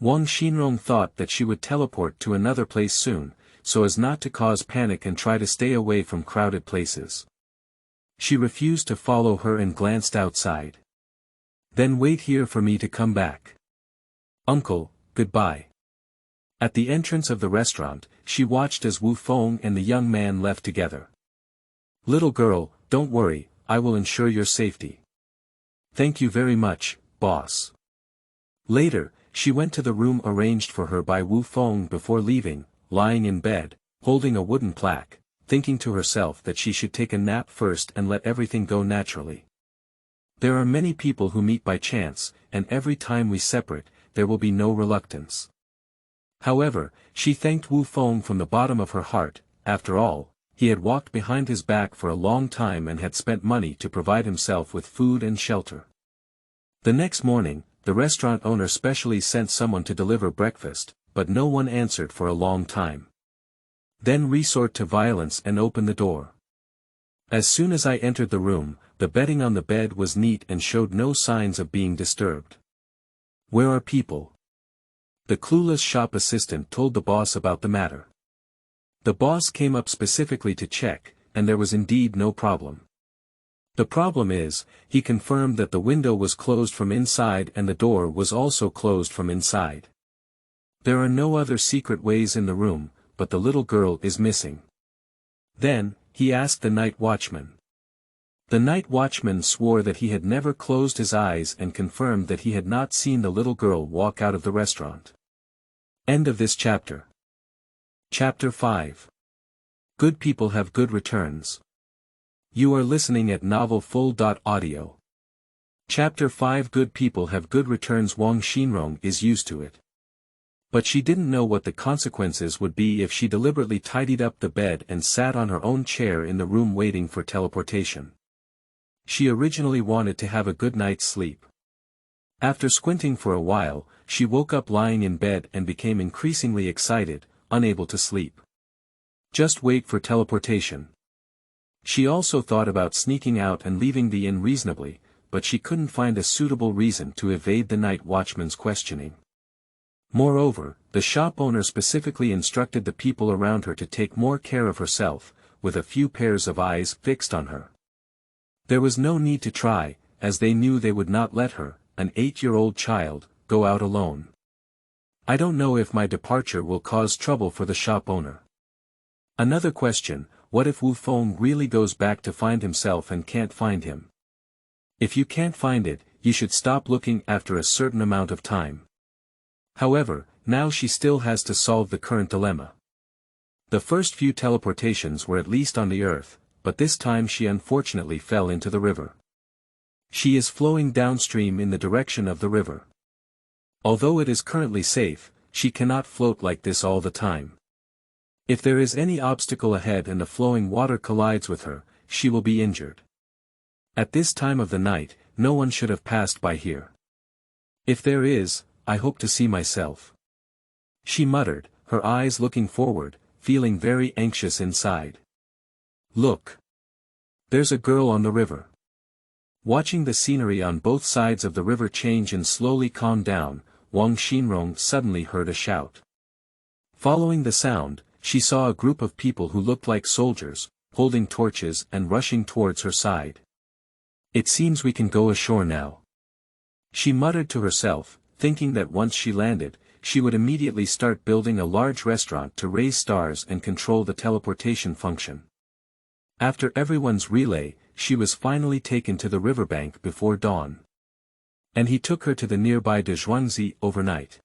Wang Xinrong thought that she would teleport to another place soon, so as not to cause panic and try to stay away from crowded places. She refused to follow her and glanced outside. Then wait here for me to come back. Uncle, goodbye. At the entrance of the restaurant, she watched as Wu Feng and the young man left together. Little girl, don't worry, I will ensure your safety. Thank you very much, boss. Later, she went to the room arranged for her by Wu Feng before leaving, lying in bed, holding a wooden plaque, thinking to herself that she should take a nap first and let everything go naturally. There are many people who meet by chance, and every time we separate, there will be no reluctance. However, she thanked Wu Feng from the bottom of her heart. After all, he had walked behind his back for a long time and had spent money to provide himself with food and shelter. The next morning, the restaurant owner specially sent someone to deliver breakfast, but no one answered for a long time. Then resort to violence and open the door. As soon as I entered the room, the bedding on the bed was neat and showed no signs of being disturbed. Where are people? The clueless shop assistant told the boss about the matter. The boss came up specifically to check, and there was indeed no problem. The problem is, he confirmed that the window was closed from inside and the door was also closed from inside. There are no other secret ways in the room, but the little girl is missing. Then, he asked the night watchman. The night watchman swore that he had never closed his eyes and confirmed that he had not seen the little girl walk out of the restaurant. End of this chapter. Chapter 5. Good people have good returns. You are listening at novelfull.audio. Chapter 5. Good people have good returns. Wang Xinrong is used to it. But she didn't know what the consequences would be if she deliberately tidied up the bed and sat on her own chair in the room waiting for teleportation. She originally wanted to have a good night's sleep. After squinting for a while, she woke up lying in bed and became increasingly excited, unable to sleep. Just wait for teleportation. She also thought about sneaking out and leaving the inn reasonably, but she couldn't find a suitable reason to evade the night watchman's questioning. Moreover, the shop owner specifically instructed the people around her to take more care of herself, with a few pairs of eyes fixed on her. There was no need to try, as they knew they would not let her, an 8-year-old child, go out alone. I don't know if my departure will cause trouble for the shop owner. Another question, what if Wu Feng really goes back to find himself and can't find him? If you can't find it, you should stop looking after a certain amount of time. However, now she still has to solve the current dilemma. The first few teleportations were at least on the earth, but this time she unfortunately fell into the river. She is flowing downstream in the direction of the river. Although it is currently safe, she cannot float like this all the time. If there is any obstacle ahead and the flowing water collides with her, she will be injured. At this time of the night, no one should have passed by here. If there is, I hope to see myself. She muttered, her eyes looking forward, feeling very anxious inside. Look. There's a girl on the river. Watching the scenery on both sides of the river change and slowly calm down, Wang Xinrong suddenly heard a shout. Following the sound, she saw a group of people who looked like soldiers, holding torches and rushing towards her side. It seems we can go ashore now. She muttered to herself, thinking that once she landed, she would immediately start building a large restaurant to raise stars and control the teleportation function. After everyone's relay, she was finally taken to the riverbank before dawn. And he took her to the nearby de Zhuangzi overnight.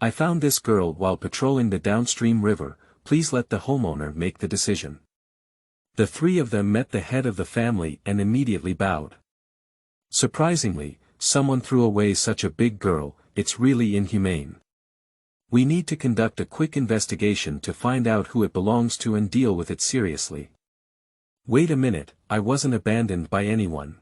I found this girl while patrolling the downstream river, please let the homeowner make the decision. The three of them met the head of the family and immediately bowed. Surprisingly, someone threw away such a big girl, it's really inhumane. We need to conduct a quick investigation to find out who it belongs to and deal with it seriously. Wait a minute, I wasn't abandoned by anyone.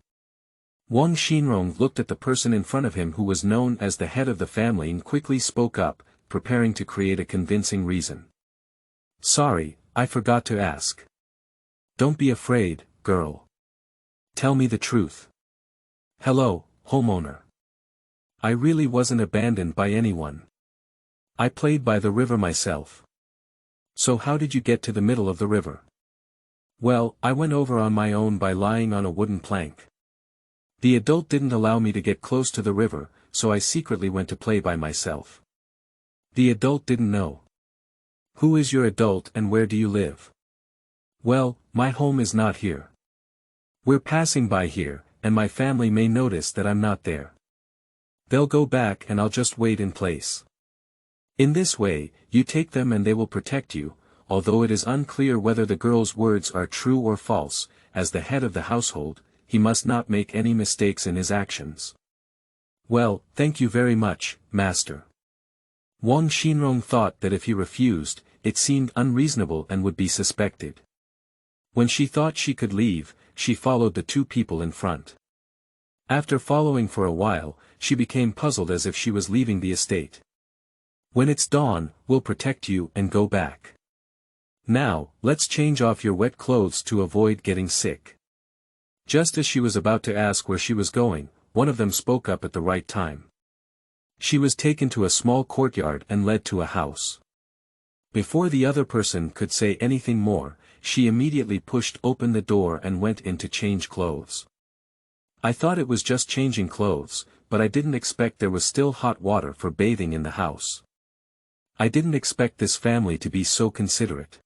Wang Xinrong looked at the person in front of him who was known as the head of the family and quickly spoke up, preparing to create a convincing reason. Sorry, I forgot to ask. Don't be afraid, girl. Tell me the truth. Hello, homeowner. I really wasn't abandoned by anyone. I played by the river myself. So how did you get to the middle of the river? Well, I went over on my own by lying on a wooden plank. The adult didn't allow me to get close to the river, so I secretly went to play by myself. The adult didn't know. Who is your adult and where do you live? Well, my home is not here. We're passing by here, and my family may notice that I'm not there. They'll go back and I'll just wait in place. In this way, you take them and they will protect you, although it is unclear whether the girl's words are true or false. As the head of the household, he must not make any mistakes in his actions. Well, thank you very much, master. Wang Xinrong thought that if he refused, it seemed unreasonable and would be suspected. When she thought she could leave, she followed the two people in front. After following for a while, she became puzzled as if she was leaving the estate. When it's dawn, we'll protect you and go back. Now, let's change off your wet clothes to avoid getting sick. Just as she was about to ask where she was going, one of them spoke up at the right time. She was taken to a small courtyard and led to a house. Before the other person could say anything more, she immediately pushed open the door and went in to change clothes. I thought it was just changing clothes, but I didn't expect there was still hot water for bathing in the house. I didn't expect this family to be so considerate.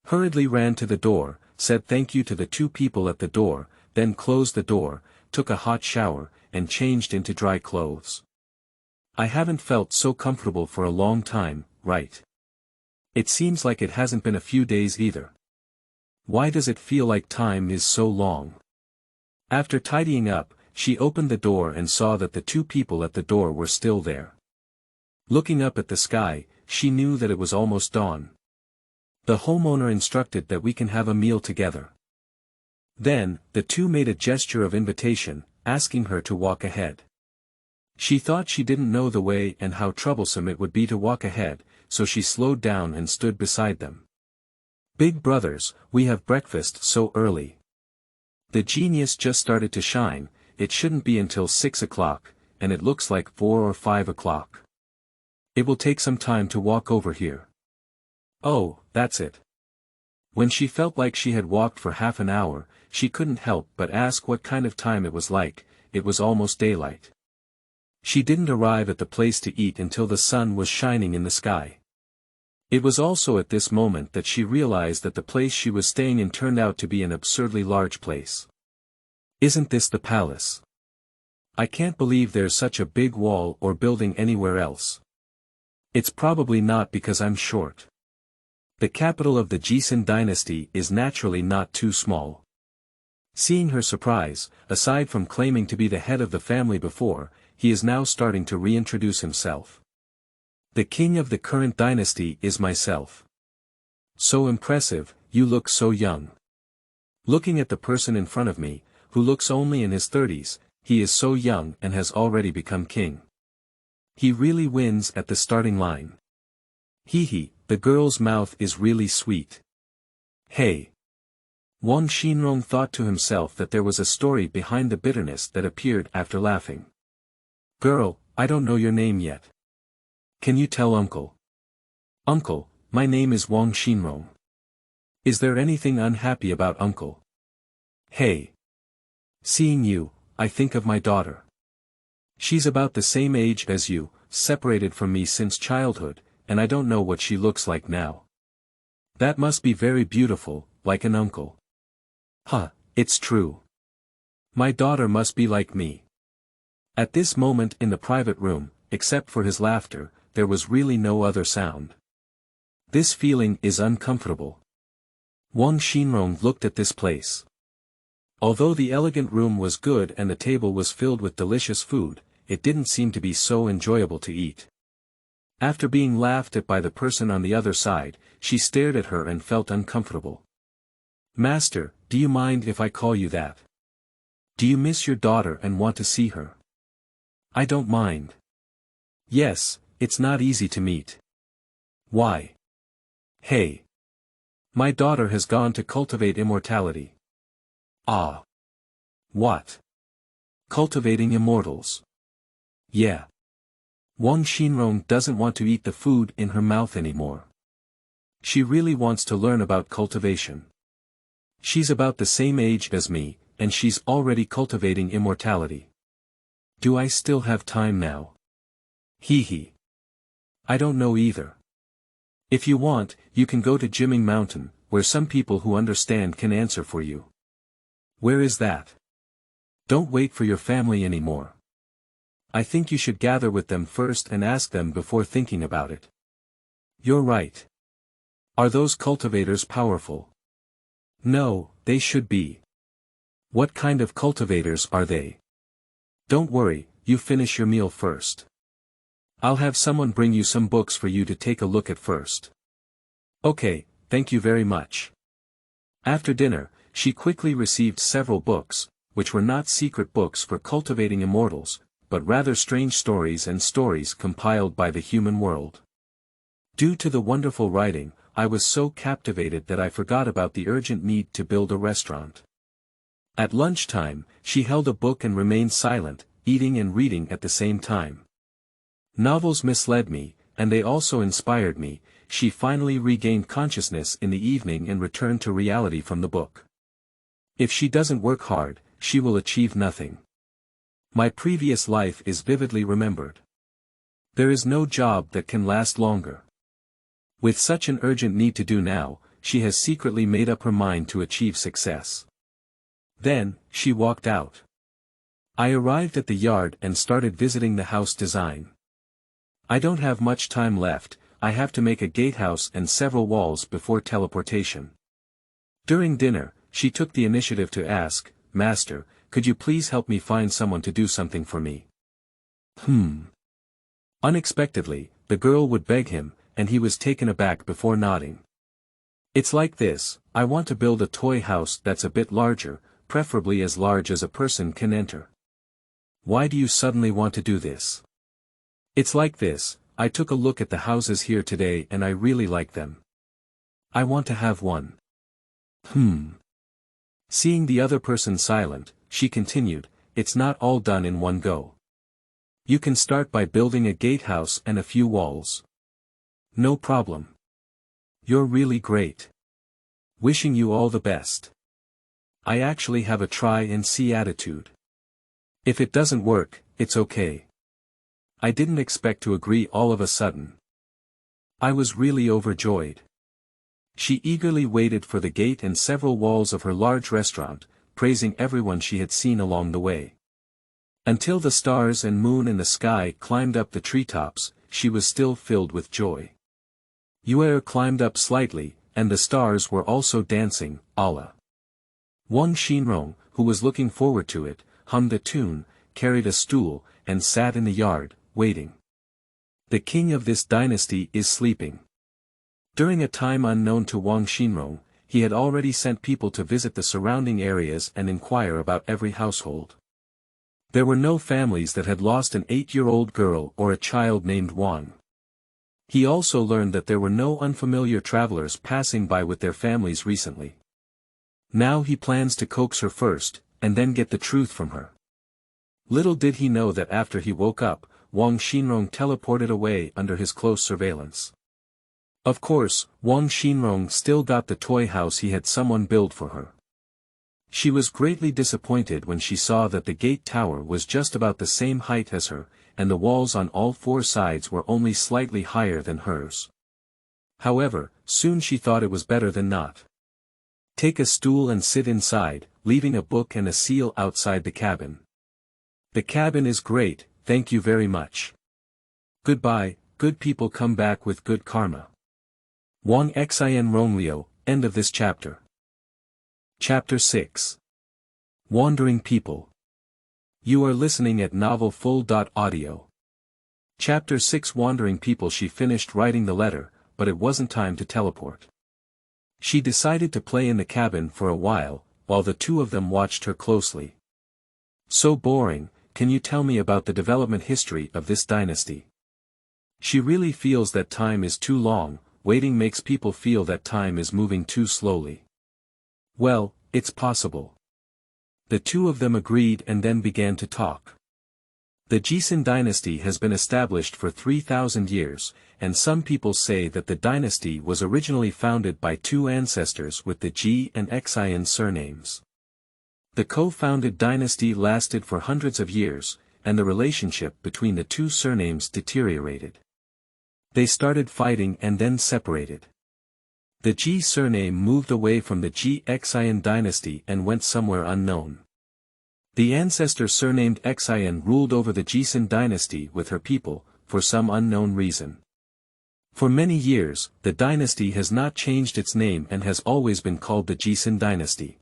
Hurriedly ran to the door, said thank you to the two people at the door, then closed the door, took a hot shower, and changed into dry clothes. I haven't felt so comfortable for a long time, right? It seems like it hasn't been a few days either. Why does it feel like time is so long? After tidying up, she opened the door and saw that the two people at the door were still there. Looking up at the sky, she knew that it was almost dawn. The homeowner instructed that we can have a meal together. Then, the two made a gesture of invitation, asking her to walk ahead. She thought she didn't know the way and how troublesome it would be to walk ahead, so she slowed down and stood beside them. Big brothers, we have breakfast so early. The genius just started to shine, it shouldn't be until 6 o'clock, and it looks like 4 or 5 o'clock. It will take some time to walk over here. Oh, that's it. When she felt like she had walked for half an hour, she couldn't help but ask what kind of time it was like. It was almost daylight. She didn't arrive at the place to eat until the sun was shining in the sky. It was also at this moment that she realized that the place she was staying in turned out to be an absurdly large place. Isn't this the palace? I can't believe there's such a big wall or building anywhere else. It's probably not because I'm short. The capital of the Joseon dynasty is naturally not too small. Seeing her surprise, aside from claiming to be the head of the family before, he is now starting to reintroduce himself. The king of the current dynasty is myself. So impressive, you look so young. Looking at the person in front of me, who looks only in his 30s, he is so young and has already become king. He really wins at the starting line. Hee, the girl's mouth is really sweet. Hey. Wang Xinrong thought to himself that there was a story behind the bitterness that appeared after laughing. Girl, I don't know your name yet. Can you tell uncle? Uncle, my name is Wang Xinrong. Is there anything unhappy about uncle? Hey. Seeing you, I think of my daughter. She's about the same age as you, separated from me since childhood, and I don't know what she looks like now. That must be very beautiful, like an uncle. Huh, it's true. My daughter must be like me. At this moment in the private room, except for his laughter, there was really no other sound. This feeling is uncomfortable. Wang Xinrong looked at this place. Although the elegant room was good and the table was filled with delicious food, it didn't seem to be so enjoyable to eat. After being laughed at by the person on the other side, she stared at her and felt uncomfortable. Master, do you mind if I call you that? Do you miss your daughter and want to see her? I don't mind. Yes, it's not easy to meet. Why? Hey. My daughter has gone to cultivate immortality. Ah. What? Cultivating immortals. Yeah. Wang Xinrong doesn't want to eat the food in her mouth anymore. She really wants to learn about cultivation. She's about the same age as me, and she's already cultivating immortality. Do I still have time now? Hee hee. I don't know either. If you want, you can go to Jimming Mountain, where some people who understand can answer for you. Where is that? Don't wait for your family anymore. I think you should gather with them first and ask them before thinking about it. You're right. Are those cultivators powerful? No, they should be. What kind of cultivators are they? Don't worry, you finish your meal first. I'll have someone bring you some books for you to take a look at first. Okay, thank you very much. After dinner, she quickly received several books, which were not secret books for cultivating immortals, but rather strange stories and stories compiled by the human world. Due to the wonderful writing, I was so captivated that I forgot about the urgent need to build a restaurant. At lunchtime, she held a book and remained silent, eating and reading at the same time. Novels misled me, and they also inspired me. She finally regained consciousness in the evening and returned to reality from the book. If she doesn't work hard, she will achieve nothing. My previous life is vividly remembered. There is no job that can last longer. With such an urgent need to do now, she has secretly made up her mind to achieve success. Then, she walked out. I arrived at the yard and started visiting the house design. I don't have much time left. I have to make a gatehouse and several walls before teleportation. During dinner, she took the initiative to ask, Master, could you please help me find someone to do something for me? Unexpectedly, the girl would beg him, and he was taken aback before nodding. It's like this, I want to build a toy house that's a bit larger, preferably as large as a person can enter. Why do you suddenly want to do this? It's like this, I took a look at the houses here today and I really like them. I want to have one. Seeing the other person silent, she continued, it's not all done in one go. You can start by building a gatehouse and a few walls. No problem. You're really great. Wishing you all the best. I actually have a try and see attitude. If it doesn't work, it's okay. I didn't expect to agree all of a sudden. I was really overjoyed. She eagerly waited for the gate and several walls of her large restaurant, praising everyone she had seen along the way. Until the stars and moon in the sky climbed up the treetops, she was still filled with joy. Yuer climbed up slightly, and the stars were also dancing, Allah. Wang Xinrong, who was looking forward to it, hummed a tune, carried a stool, and sat in the yard, waiting. The king of this dynasty is sleeping. During a time unknown to Wang Xinrong, he had already sent people to visit the surrounding areas and inquire about every household. There were no families that had lost an 8-year-old girl or a child named Wang. He also learned that there were no unfamiliar travelers passing by with their families recently. Now he plans to coax her first, and then get the truth from her. Little did he know that after he woke up, Wang Xinrong teleported away under his close surveillance. Of course, Wang Xinrong still got the toy house he had someone build for her. She was greatly disappointed when she saw that the gate tower was just about the same height as her, and the walls on all 4 sides were only slightly higher than hers. However, soon she thought it was better than not. Take a stool and sit inside, leaving a book and a seal outside the cabin. The cabin is great, thank you very much. Goodbye, good people come back with good karma. Wang Xinrong Liu, end of this chapter. Chapter 6. Wandering People. You are listening at novelfull.audio. Chapter 6. Wandering People. She finished writing the letter, but it wasn't time to teleport. She decided to play in the cabin for a while the 2 of them watched her closely. So boring, can you tell me about the development history of this dynasty? She really feels that time is too long, waiting makes people feel that time is moving too slowly. Well, it's possible. The 2 of them agreed and then began to talk. The Jisun dynasty has been established for 3,000 years, and some people say that the dynasty was originally founded by two ancestors with the Ji and Xian surnames. The co-founded dynasty lasted for hundreds of years, and the relationship between the two surnames deteriorated. They started fighting and then separated. The Ji surname moved away from the Ji Xian dynasty and went somewhere unknown. The ancestor surnamed Xian ruled over the Jisun dynasty with her people, for some unknown reason. For many years, the dynasty has not changed its name and has always been called the Jisun dynasty.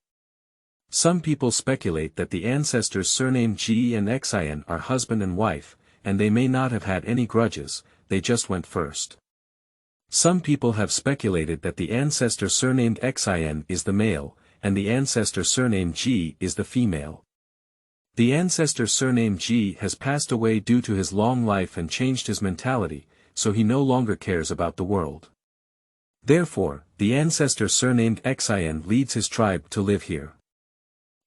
Some people speculate that the ancestors surnamed Ji and Xian are husband and wife, and they may not have had any grudges, they just went first. Some people have speculated that the ancestor surnamed Xian is the male, and the ancestor surnamed Ji is the female. The ancestor surnamed Ji has passed away due to his long life and changed his mentality, so he no longer cares about the world. Therefore, the ancestor surnamed Xian leads his tribe to live here.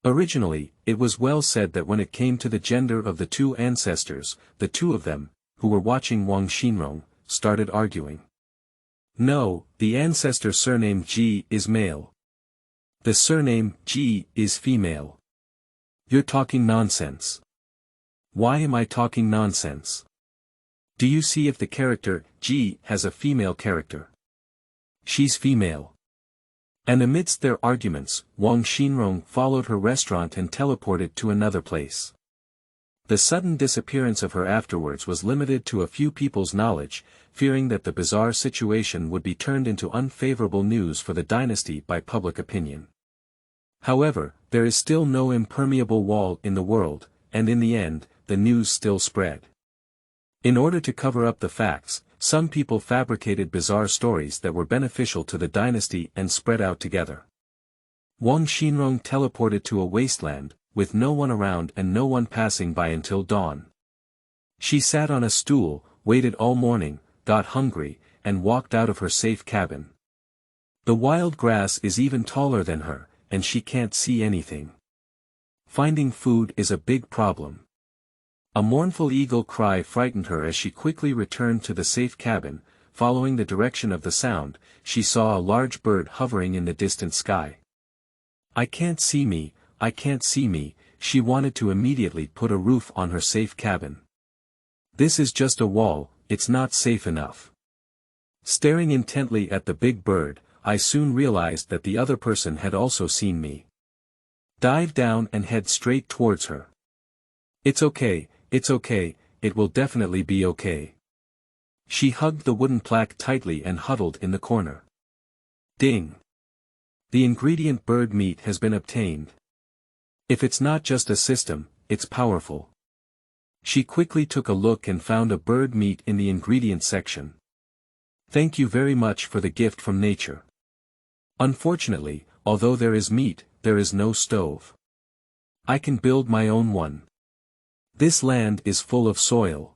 Originally, it was well said that when it came to the gender of the two ancestors, the two of them, who were watching Wang Xinrong, started arguing. No, the ancestor surnamed Ji is male. The surname Ji is female. You're talking nonsense. Why am I talking nonsense? Do you see if the character, Ji, has a female character? She's female. And amidst their arguments, Wang Xinrong followed her restaurant and teleported to another place. The sudden disappearance of her afterwards was limited to a few people's knowledge, fearing that the bizarre situation would be turned into unfavorable news for the dynasty by public opinion. However, there is still no impermeable wall in the world, and in the end, the news still spread. In order to cover up the facts, some people fabricated bizarre stories that were beneficial to the dynasty and spread out together. Wang Xinrong teleported to a wasteland, with no one around and no one passing by until dawn. She sat on a stool, waited all morning, got hungry, and walked out of her safe cabin. The wild grass is even taller than her, and she can't see anything. Finding food is a big problem. A mournful eagle cry frightened her as she quickly returned to the safe cabin. Following the direction of the sound, she saw a large bird hovering in the distant sky. I can't see me, I can't see me, she wanted to immediately put a roof on her safe cabin. This is just a wall, it's not safe enough. Staring intently at the big bird, I soon realized that the other person had also seen me. Dive down and head straight towards her. It's okay, it will definitely be okay. She hugged the wooden plaque tightly and huddled in the corner. Ding! The ingredient bird meat has been obtained. If it's not just a system, it's powerful. She quickly took a look and found a bird meat in the ingredient section. Thank you very much for the gift from nature. Unfortunately, although there is meat, there is no stove. I can build my own one. This land is full of soil.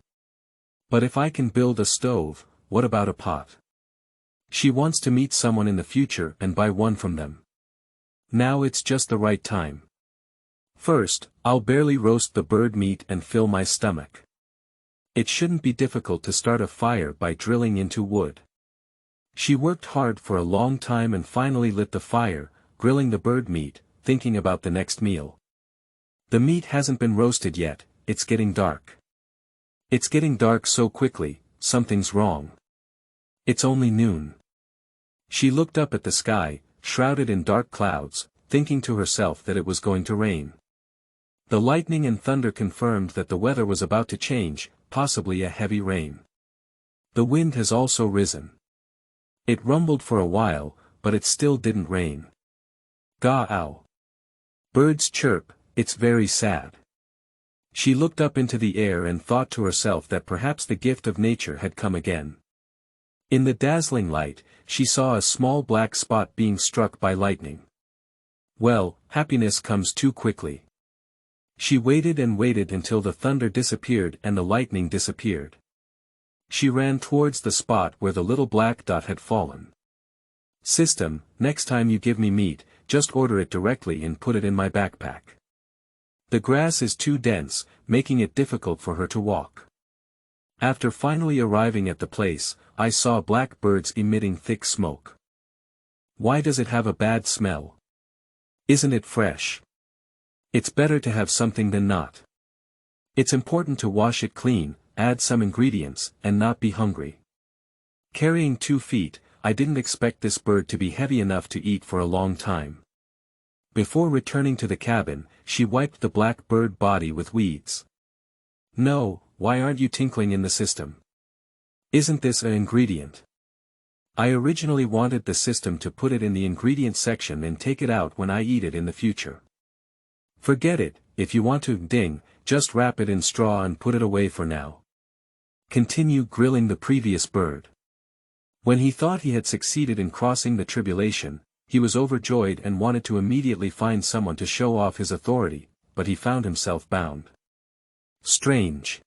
But if I can build a stove, what about a pot? She wants to meet someone in the future and buy one from them. Now it's just the right time. First, I'll barely roast the bird meat and fill my stomach. It shouldn't be difficult to start a fire by drilling into wood. She worked hard for a long time and finally lit the fire, grilling the bird meat, thinking about the next meal. The meat hasn't been roasted yet, it's getting dark. It's getting dark so quickly, something's wrong. It's only noon. She looked up at the sky, shrouded in dark clouds, thinking to herself that it was going to rain. The lightning and thunder confirmed that the weather was about to change, possibly a heavy rain. The wind has also risen. It rumbled for a while, but it still didn't rain. Ga-ow. Birds chirp, it's very sad. She looked up into the air and thought to herself that perhaps the gift of nature had come again. In the dazzling light, she saw a small black spot being struck by lightning. Well, happiness comes too quickly. She waited and waited until the thunder disappeared and the lightning disappeared. She ran towards the spot where the little black dot had fallen. System, next time you give me meat, just order it directly and put it in my backpack. The grass is too dense, making it difficult for her to walk. After finally arriving at the place, I saw black birds emitting thick smoke. Why does it have a bad smell? Isn't it fresh? It's better to have something than not. It's important to wash it clean, add some ingredients, and not be hungry. Carrying 2 feet, I didn't expect this bird to be heavy enough to eat for a long time. Before returning to the cabin, she wiped the black bird body with weeds. No, why aren't you tinkling in the system? Isn't this an ingredient? I originally wanted the system to put it in the ingredient section and take it out when I eat it in the future. Forget it, if you want to ding, just wrap it in straw and put it away for now. Continue grilling the previous bird. When he thought he had succeeded in crossing the tribulation, he was overjoyed and wanted to immediately find someone to show off his authority, but he found himself bound. Strange.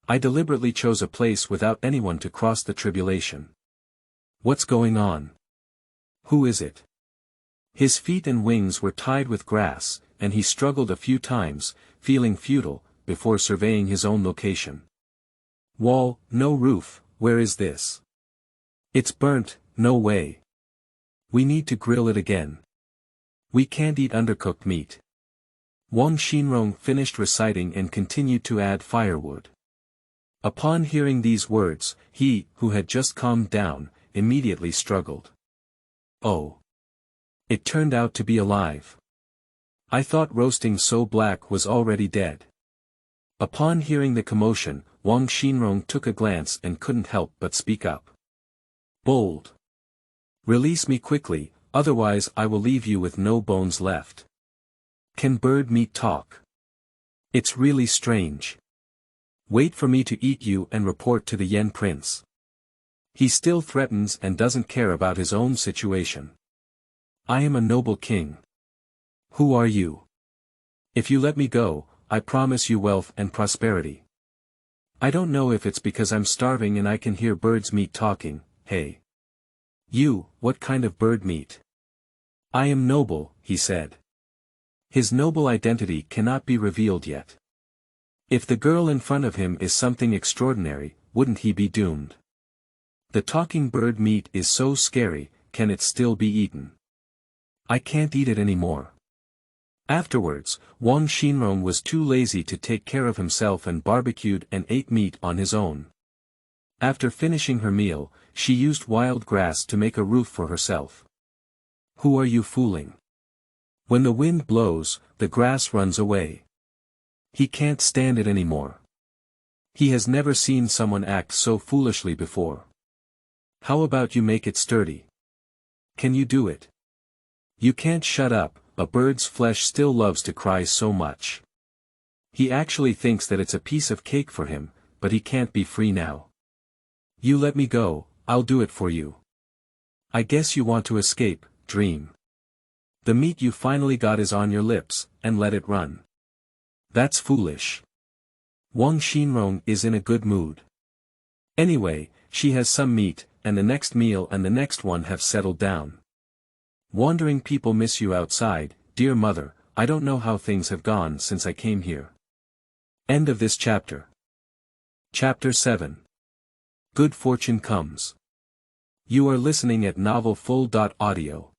I deliberately chose a place without anyone to cross the tribulation. What's going on? Who is it? His feet and wings were tied with grass, and he struggled a few times, feeling futile, before surveying his own location. Wall, no roof, where is this? It's burnt, no way. We need to grill it again. We can't eat undercooked meat. Wang Xinrong finished reciting and continued to add firewood. Upon hearing these words, he, who had just calmed down, immediately struggled. Oh. It turned out to be alive. I thought roasting so black was already dead. Upon hearing the commotion, Wang Xinrong took a glance and couldn't help but speak up. Bold. Release me quickly, otherwise I will leave you with no bones left. Can bird meat talk? It's really strange. Wait for me to eat you and report to the Yen Prince. He still threatens and doesn't care about his own situation. I am a noble king. Who are you? If you let me go, I promise you wealth and prosperity. I don't know if it's because I'm starving and I can hear birds meat talking. Hey. You, what kind of bird meat? I am noble, he said. His noble identity cannot be revealed yet. If the girl in front of him is something extraordinary, wouldn't he be doomed? The talking bird meat is so scary, can it still be eaten? I can't eat it anymore. Afterwards, Wang Xinrong was too lazy to take care of himself and barbecued and ate meat on his own. After finishing her meal, she used wild grass to make a roof for herself. Who are you fooling? When the wind blows, the grass runs away. He can't stand it anymore. He has never seen someone act so foolishly before. How about you make it sturdy? Can you do it? You can't shut up, a bird's flesh still loves to cry so much. He actually thinks that it's a piece of cake for him, but he can't be free now. You let me go, I'll do it for you. I guess you want to escape, dream. The meat you finally got is on your lips, and let it run. That's foolish. Wang Xinrong is in a good mood. Anyway, she has some meat, and the next meal and the next one have settled down. Wandering people miss you outside, dear mother, I don't know how things have gone since I came here. End of this chapter. Chapter 7. Good Fortune Comes. You are listening at novelfull.audio.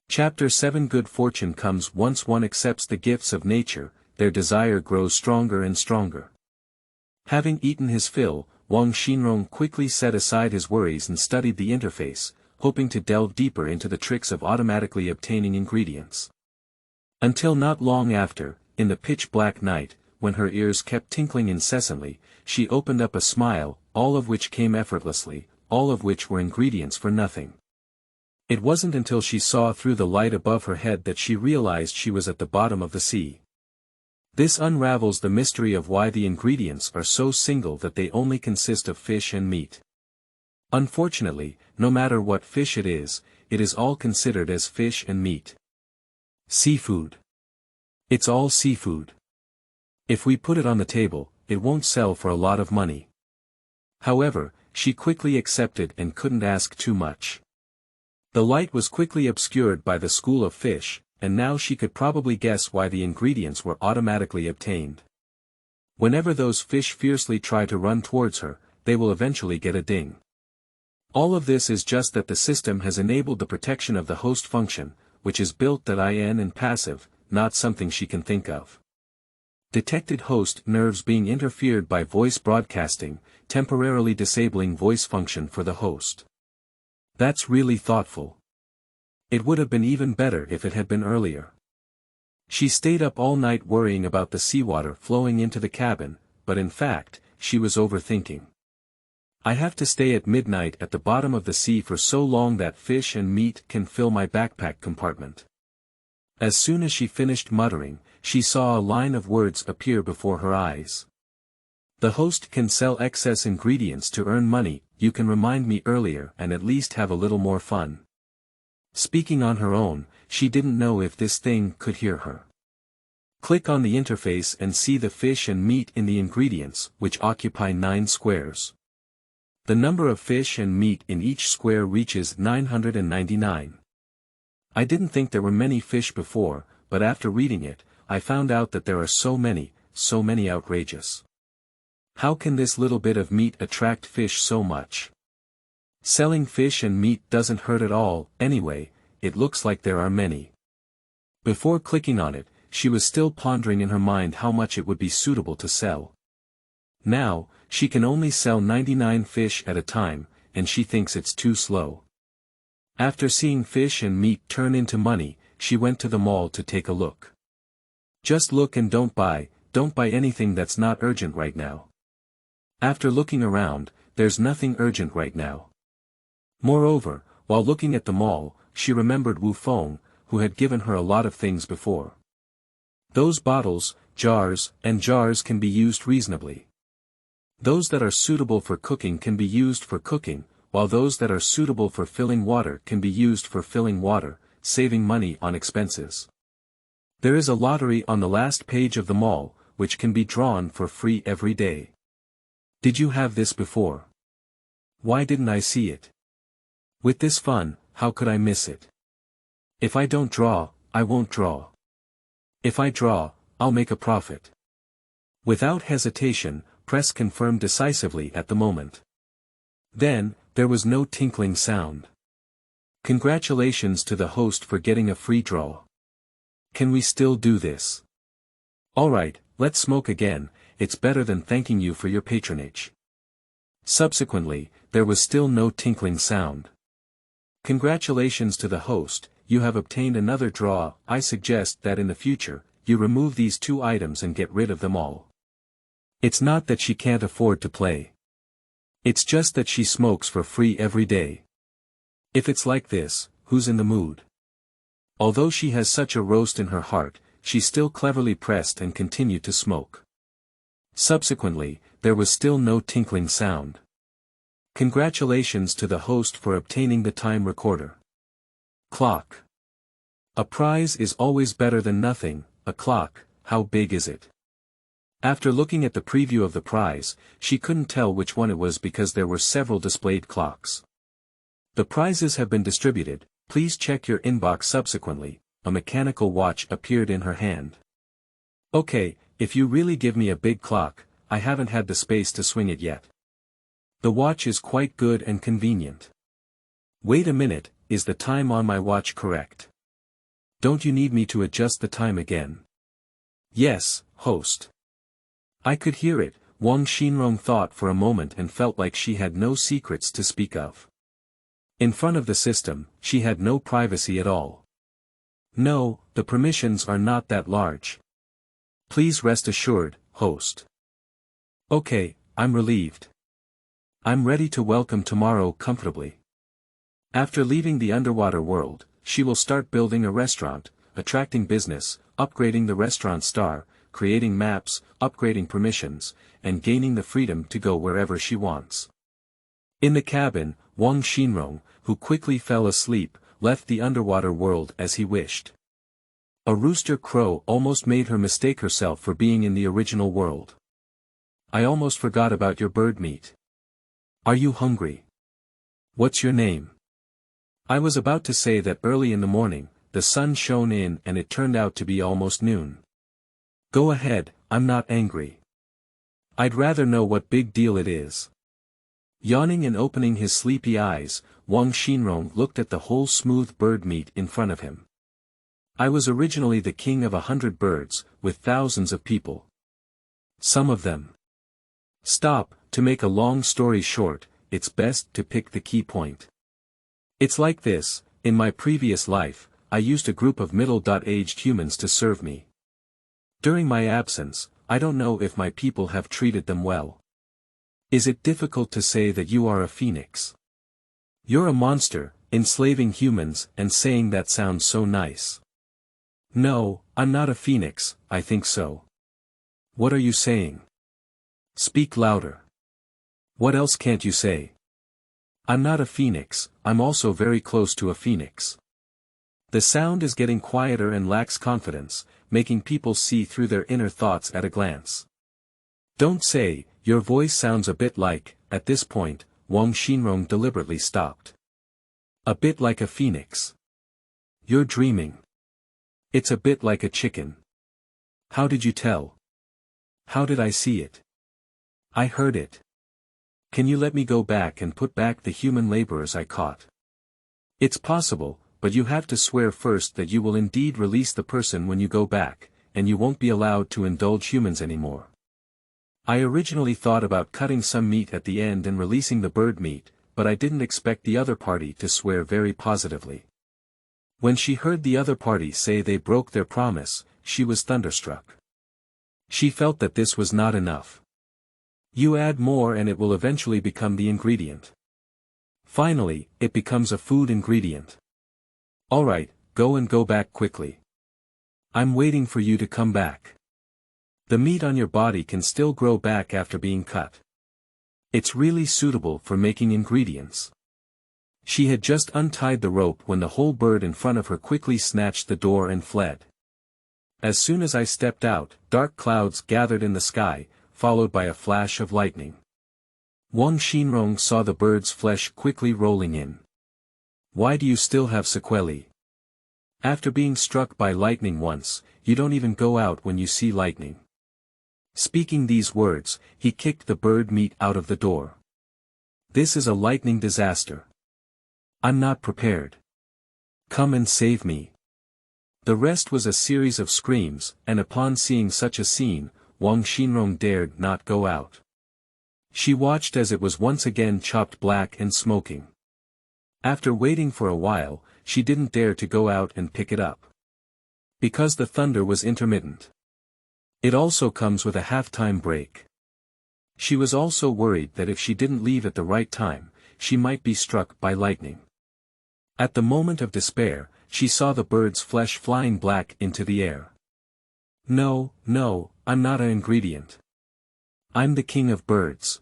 Chapter 7. Good fortune comes. Once one accepts the gifts of nature, their desire grows stronger and stronger. Having eaten his fill, Wang Xinrong quickly set aside his worries and studied the interface, hoping to delve deeper into the tricks of automatically obtaining ingredients. Until not long after, in the pitch-black night, when her ears kept tinkling incessantly, she opened up a smile, all of which came effortlessly, all of which were ingredients for nothing. It wasn't until she saw through the light above her head that she realized she was at the bottom of the sea. This unravels the mystery of why the ingredients are so single that they only consist of fish and meat. Unfortunately, no matter what fish it is all considered as fish and meat. Seafood. It's all seafood. If we put it on the table, it won't sell for a lot of money. However, she quickly accepted and couldn't ask too much. The light was quickly obscured by the school of fish, and now she could probably guess why the ingredients were automatically obtained. Whenever those fish fiercely try to run towards her, they will eventually get a ding. All of this is just that the system has enabled the protection of the host function, which is built-in and passive, not something she can think of. Detected host nerves being interfered by voice broadcasting, temporarily disabling voice function for the host. That's really thoughtful. It would have been even better if it had been earlier. She stayed up all night worrying about the seawater flowing into the cabin, but in fact, she was overthinking. I have to stay at midnight at the bottom of the sea for so long that fish and meat can fill my backpack compartment. As soon as she finished muttering, she saw a line of words appear before her eyes. The host can sell excess ingredients to earn money. You can remind me earlier and at least have a little more fun. Speaking on her own, she didn't know if this thing could hear her. Click on the interface and see the fish and meat in the ingredients, which occupy 9 squares. The number of fish and meat in each square reaches 999. I didn't think there were many fish before, but after reading it, I found out that there are so many outrageous. How can this little bit of meat attract fish so much? Selling fish and meat doesn't hurt at all, anyway, it looks like there are many. Before clicking on it, she was still pondering in her mind how much it would be suitable to sell. Now, she can only sell 99 fish at a time, and she thinks it's too slow. After seeing fish and meat turn into money, she went to the mall to take a look. Just look and don't buy anything that's not urgent right now. After looking around, there's nothing urgent right now. Moreover, while looking at the mall, she remembered Wu Feng, who had given her a lot of things before. Those bottles, jars can be used reasonably. Those that are suitable for cooking can be used for cooking, while those that are suitable for filling water can be used for filling water, saving money on expenses. There is a lottery on the last page of the mall, which can be drawn for free every day. Did you have this before? Why didn't I see it? With this fun, how could I miss it? If I don't draw, I won't draw. If I draw, I'll make a profit. Without hesitation, press confirm decisively at the moment. Then, there was no tinkling sound. Congratulations to the host for getting a free draw. Can we still do this? Alright, let's smoke again, it's better than thanking you for your patronage. Subsequently, there was still no tinkling sound. Congratulations to the host, you have obtained another draw. I suggest that in the future, you remove these 2 items and get rid of them all. It's not that she can't afford to play. It's just that she smokes for free every day. If it's like this, who's in the mood? Although she has such a roast in her heart, she still cleverly pressed and continued to smoke. Subsequently, there was still no tinkling sound. Congratulations to the host for obtaining the time recorder. Clock. A prize is always better than nothing. A clock, how big is it? After looking at the preview of the prize, she couldn't tell which one it was because there were several displayed clocks. The prizes have been distributed, please check your inbox subsequently. A mechanical watch appeared in her hand. Okay, if you really give me a big clock, I haven't had the space to swing it yet. The watch is quite good and convenient. Wait a minute, is the time on my watch correct? Don't you need me to adjust the time again? Yes, host. I could hear it. Wang Xinrong thought for a moment and felt like she had no secrets to speak of. In front of the system, she had no privacy at all. No, the permissions are not that large. Please rest assured, host. Okay, I'm relieved. I'm ready to welcome tomorrow comfortably. After leaving the underwater world, she will start building a restaurant, attracting business, upgrading the restaurant star, creating maps, upgrading permissions, and gaining the freedom to go wherever she wants. In the cabin, Wang Xinrong, who quickly fell asleep, left the underwater world as he wished. A rooster crow almost made her mistake herself for being in the original world. I almost forgot about your bird meat. Are you hungry? What's your name? I was about to say that early in the morning, the sun shone in and it turned out to be almost noon. Go ahead, I'm not angry. I'd rather know what big deal it is. Yawning and opening his sleepy eyes, Wang Xinrong looked at the whole smooth bird meat in front of him. I was originally the king of 100 birds, with thousands of people. Some of them. Stop, to make a long story short, it's best to pick the key point. It's like this, in my previous life, I used a group of middle-aged humans to serve me. During my absence, I don't know if my people have treated them well. Is it difficult to say that you are a phoenix? You're a monster, enslaving humans and saying that sounds so nice. No, I'm not a phoenix, I think so. What are you saying? Speak louder. What else can't you say? I'm not a phoenix, I'm also very close to a phoenix. The sound is getting quieter and lacks confidence, making people see through their inner thoughts at a glance. Don't say, your voice sounds a bit like, at this point, Wang Xinrong deliberately stopped. A bit like a phoenix. You're dreaming. It's a bit like a chicken. How did you tell? How did I see it? I heard it. Can you let me go back and put back the human laborers I caught? It's possible, but you have to swear first that you will indeed release the person when you go back, and you won't be allowed to indulge humans anymore. I originally thought about cutting some meat at the end and releasing the bird meat, but I didn't expect the other party to swear very positively. When she heard the other party say they broke their promise, she was thunderstruck. She felt that this was not enough. You add more and it will eventually become the ingredient. Finally, it becomes a food ingredient. Alright, go back quickly. I'm waiting for you to come back. The meat on your body can still grow back after being cut. It's really suitable for making ingredients. She had just untied the rope when the whole bird in front of her quickly snatched the door and fled. As soon as I stepped out, dark clouds gathered in the sky, followed by a flash of lightning. Wang Xinrong saw the bird's flesh quickly rolling in. Why do you still have sequelae? After being struck by lightning once, you don't even go out when you see lightning. Speaking these words, he kicked the bird meat out of the door. This is a lightning disaster. I'm not prepared. Come and save me. The rest was a series of screams, and upon seeing such a scene, Wang Xinrong dared not go out. She watched as it was once again chopped black and smoking. After waiting for a while, she didn't dare to go out and pick it up. Because the thunder was intermittent. It also comes with a half-time break. She was also worried that if she didn't leave at the right time, she might be struck by lightning. At the moment of despair, she saw the bird's flesh flying black into the air. No, I'm not an ingredient. I'm the king of birds.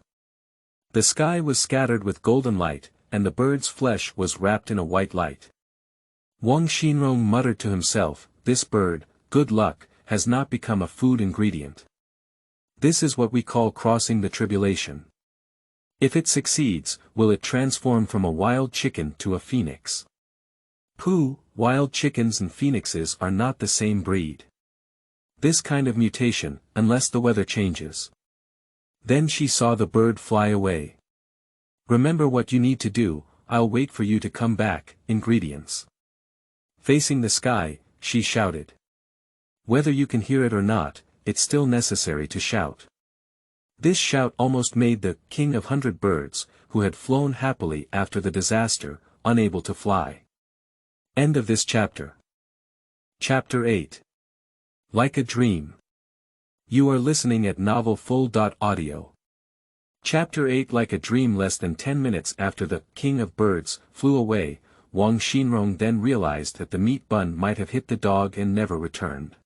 The sky was scattered with golden light, and the bird's flesh was wrapped in a white light. Wang Xinrong muttered to himself, this bird, good luck, has not become a food ingredient. This is what we call crossing the tribulation. If it succeeds, will it transform from a wild chicken to a phoenix? Pooh, wild chickens and phoenixes are not the same breed. This kind of mutation, unless the weather changes. Then she saw the bird fly away. Remember what you need to do, I'll wait for you to come back, ingredients. Facing the sky, she shouted. Whether you can hear it or not, it's still necessary to shout. This shout almost made the king of 100 birds, who had flown happily after the disaster, unable to fly. End of this chapter. Chapter 8. Like a Dream. You are listening at novelfull.audio. Chapter 8. Like a Dream. Less than 10 minutes after the king of birds flew away, Wang Xinrong then realized that the meat bun might have hit the dog and never returned.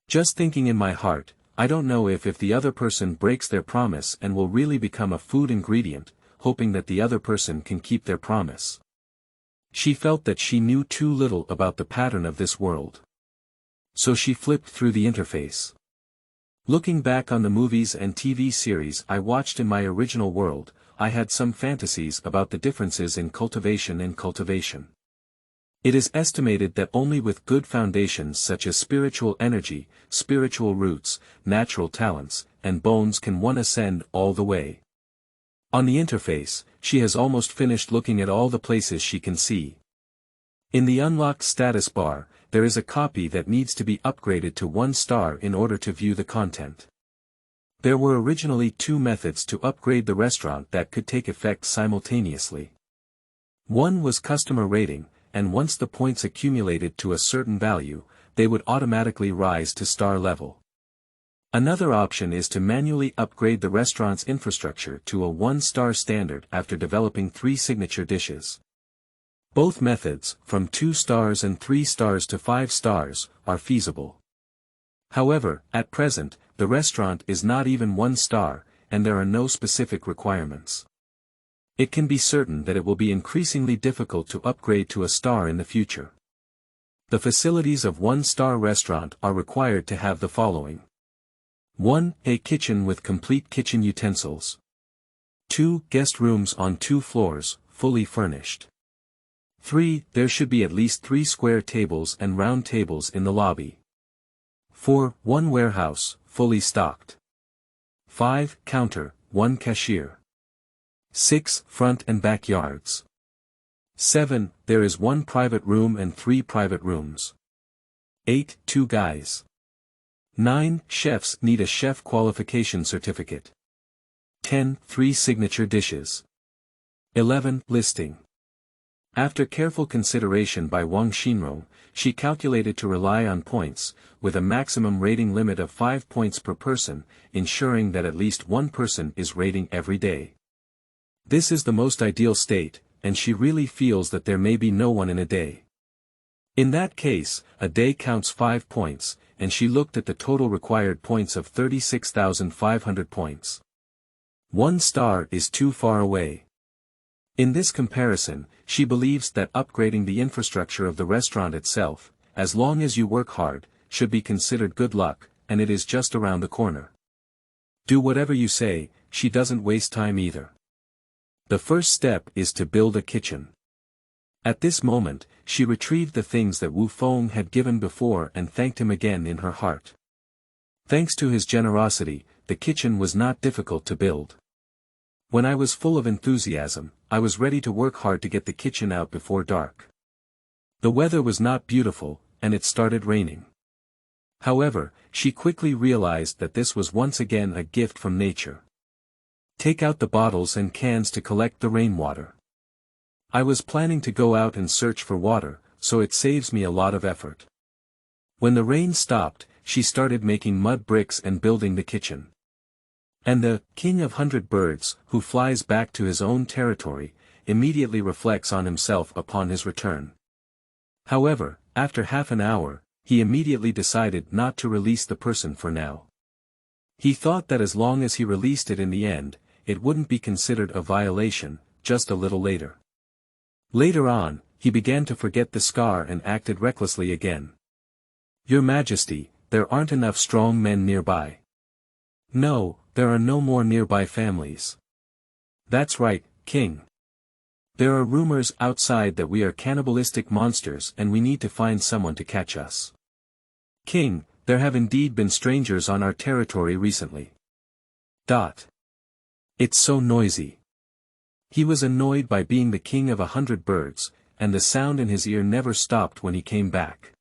Just thinking in my heart, I don't know if the other person breaks their promise and will really become a food ingredient, hoping that the other person can keep their promise. She felt that she knew too little about the pattern of this world. So she flipped through the interface. Looking back on the movies and TV series I watched in my original world, I had some fantasies about the differences in cultivation and cultivation. It is estimated that only with good foundations such as spiritual energy, spiritual roots, natural talents, and bones can one ascend all the way. On the interface, she has almost finished looking at all the places she can see. In the unlocked status bar, there is a copy that needs to be upgraded to 1 star in order to view the content. There were originally 2 methods to upgrade the restaurant that could take effect simultaneously. One was customer rating, and once the points accumulated to a certain value, they would automatically rise to star level. Another option is to manually upgrade the restaurant's infrastructure to a 1-star standard after developing 3 signature dishes. Both methods, from 2 stars and 3 stars to 5 stars, are feasible. However, at present, the restaurant is not even 1 star, and there are no specific requirements. It can be certain that it will be increasingly difficult to upgrade to a star in the future. The facilities of 1-star restaurant are required to have the following. 1. A kitchen with complete kitchen utensils. 2. Guest rooms on 2 floors, fully furnished. 3. There should be at least 3 square tables and round tables in the lobby. 4. 1 warehouse, fully stocked. 5. Counter, 1 cashier. 6. Front and backyards. 7. There is 1 private room and 3 private rooms. 8. 2 guys. 9. Chefs need a chef qualification certificate. 10. 3 signature dishes. 11. Listing. After careful consideration by Wang Xinrong, she calculated to rely on points, with a maximum rating limit of 5 points per person, ensuring that at least 1 person is rating every day. This is the most ideal state, and she really feels that there may be no one in a day. In that case, a day counts 5 points, and she looked at the total required points of 36,500 points. 1 star is too far away. In this comparison, she believes that upgrading the infrastructure of the restaurant itself, as long as you work hard, should be considered good luck, and it is just around the corner. Do whatever you say, she doesn't waste time either. The first step is to build a kitchen. At this moment, she retrieved the things that Wu Feng had given before and thanked him again in her heart. Thanks to his generosity, the kitchen was not difficult to build. When I was full of enthusiasm, I was ready to work hard to get the kitchen out before dark. The weather was not beautiful, and it started raining. However, she quickly realized that this was once again a gift from nature. Take out the bottles and cans to collect the rainwater. I was planning to go out and search for water, so it saves me a lot of effort. When the rain stopped, she started making mud bricks and building the kitchen. And the king of 100 birds, who flies back to his own territory, immediately reflects on himself upon his return. However, after half an hour, he immediately decided not to release the person for now. He thought that as long as he released it in the end, it wouldn't be considered a violation, just a little later. Later on, he began to forget the scar and acted recklessly again. Your Majesty, there aren't enough strong men nearby. No, there are no more nearby families. That's right, King. There are rumors outside that we are cannibalistic monsters and we need to find someone to catch us. King, there have indeed been strangers on our territory recently. It's so noisy. He was annoyed by being the king of 100 birds, and the sound in his ear never stopped when he came back.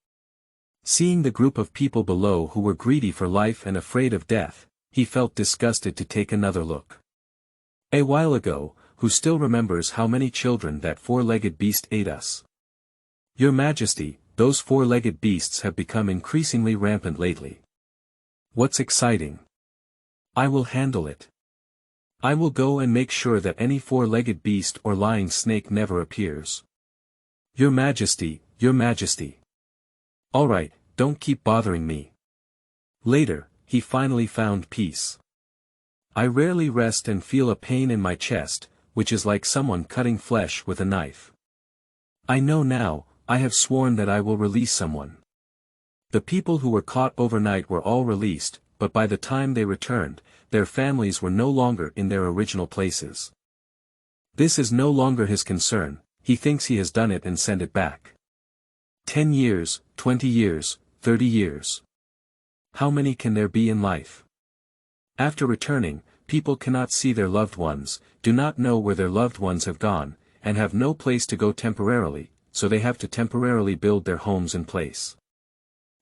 Seeing the group of people below who were greedy for life and afraid of death, he felt disgusted to take another look. A while ago, who still remembers how many children that 4-legged beast ate us? Your Majesty, those 4-legged beasts have become increasingly rampant lately. What's exciting? I will handle it. I will go and make sure that any 4-legged beast or lying snake never appears. Your Majesty, Your Majesty. Alright, don't keep bothering me. Later, he finally found peace. I rarely rest and feel a pain in my chest, which is like someone cutting flesh with a knife. I know now, I have sworn that I will release someone. The people who were caught overnight were all released, but by the time they returned, their families were no longer in their original places. This is no longer his concern, he thinks he has done it and sent it back. 10 years, 20 years, 30 years. How many can there be in life? After returning, people cannot see their loved ones, do not know where their loved ones have gone, and have no place to go temporarily, so they have to temporarily build their homes in place.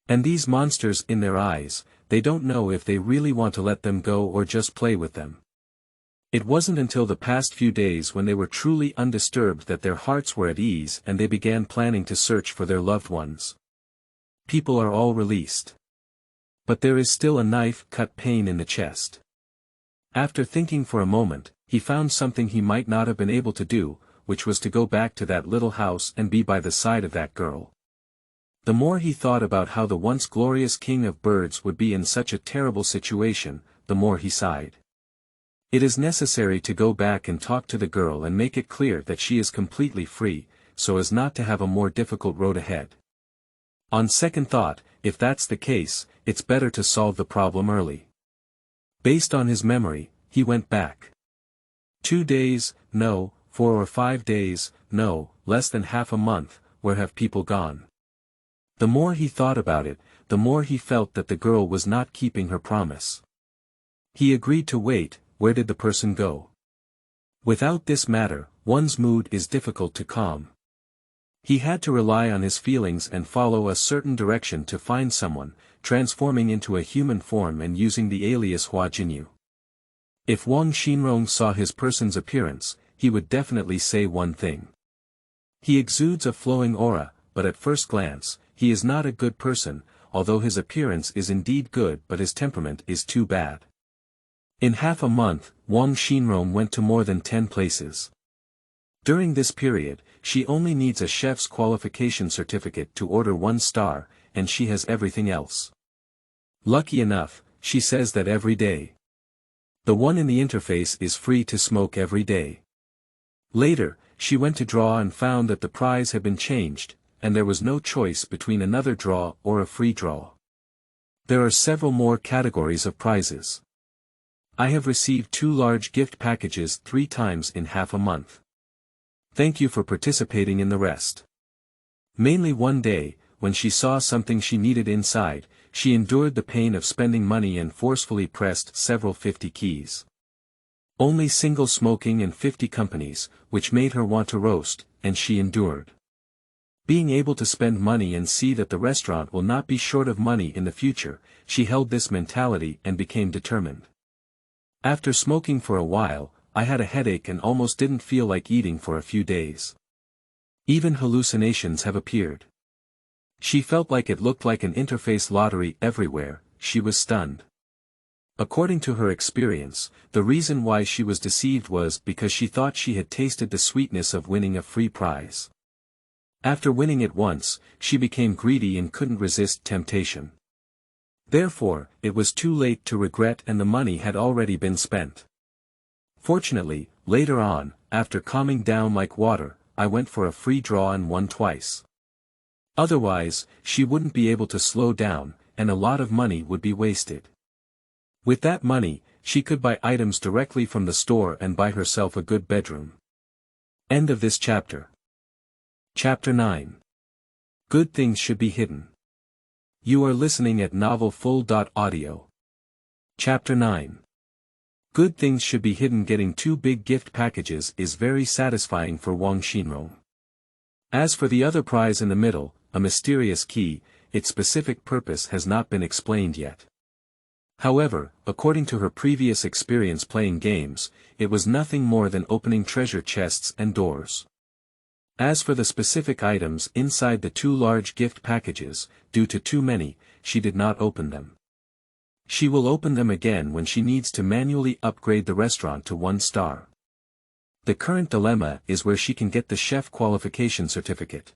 And these monsters in their eyes, they don't know if they really want to let them go or just play with them. It wasn't until the past few days when they were truly undisturbed that their hearts were at ease and they began planning to search for their loved ones. People are all released. But there is still a knife-cut pain in the chest. After thinking for a moment, he found something he might not have been able to do, which was to go back to that little house and be by the side of that girl. The more he thought about how the once glorious king of birds would be in such a terrible situation, the more he sighed. It is necessary to go back and talk to the girl and make it clear that she is completely free, so as not to have a more difficult road ahead. On second thought, if that's the case, it's better to solve the problem early. Based on his memory, he went back. 2 days, no, 4 or 5 days, no, less than half a month, where have people gone? The more he thought about it, the more he felt that the girl was not keeping her promise. He agreed to wait. Where did the person go? Without this matter, one's mood is difficult to calm. He had to rely on his feelings and follow a certain direction to find someone, transforming into a human form and using the alias Hua Jinyu. If Wang Xinrong saw his person's appearance, he would definitely say one thing. He exudes a flowing aura, but at first glance, he is not a good person, although his appearance is indeed good but his temperament is too bad. In half a month, Wang Xinrong went to more than 10 places. During this period, she only needs a chef's qualification certificate to order 1 star, and she has everything else. Lucky enough, she says that every day. The one in the interface is free to smoke every day. Later, she went to draw and found that the prize had been changed, and there was no choice between another draw or a free draw. There are several more categories of prizes. I have received 2 large gift packages 3 times in half a month. Thank you for participating in the rest. Mainly one day, when she saw something she needed inside, she endured the pain of spending money and forcefully pressed several 50 keys. Only single smoking and 50 companies, which made her want to roast, and she endured. Being able to spend money and see that the restaurant will not be short of money in the future, she held this mentality and became determined. After smoking for a while, I had a headache and almost didn't feel like eating for a few days. Even hallucinations have appeared. She felt like it looked like an interface lottery everywhere. She was stunned. According to her experience, the reason why she was deceived was because she thought she had tasted the sweetness of winning a free prize. After winning it once, she became greedy and couldn't resist temptation. Therefore, it was too late to regret and the money had already been spent. Fortunately, later on, after calming down like water, I went for a free draw and won twice. Otherwise, she wouldn't be able to slow down, and a lot of money would be wasted. With that money, she could buy items directly from the store and buy herself a good bedroom. End of this chapter. Chapter 9. Good things should be hidden. You are listening at novelfull.audio. Chapter 9. Good things should be hidden. Getting 2 big gift packages is very satisfying for Wang Xinrong. As for the other prize in the middle, a mysterious key, its specific purpose has not been explained yet. However, according to her previous experience playing games, it was nothing more than opening treasure chests and doors. As for the specific items inside the 2 large gift packages, due to too many, she did not open them. She will open them again when she needs to manually upgrade the restaurant to 1 star. The current dilemma is where she can get the chef qualification certificate.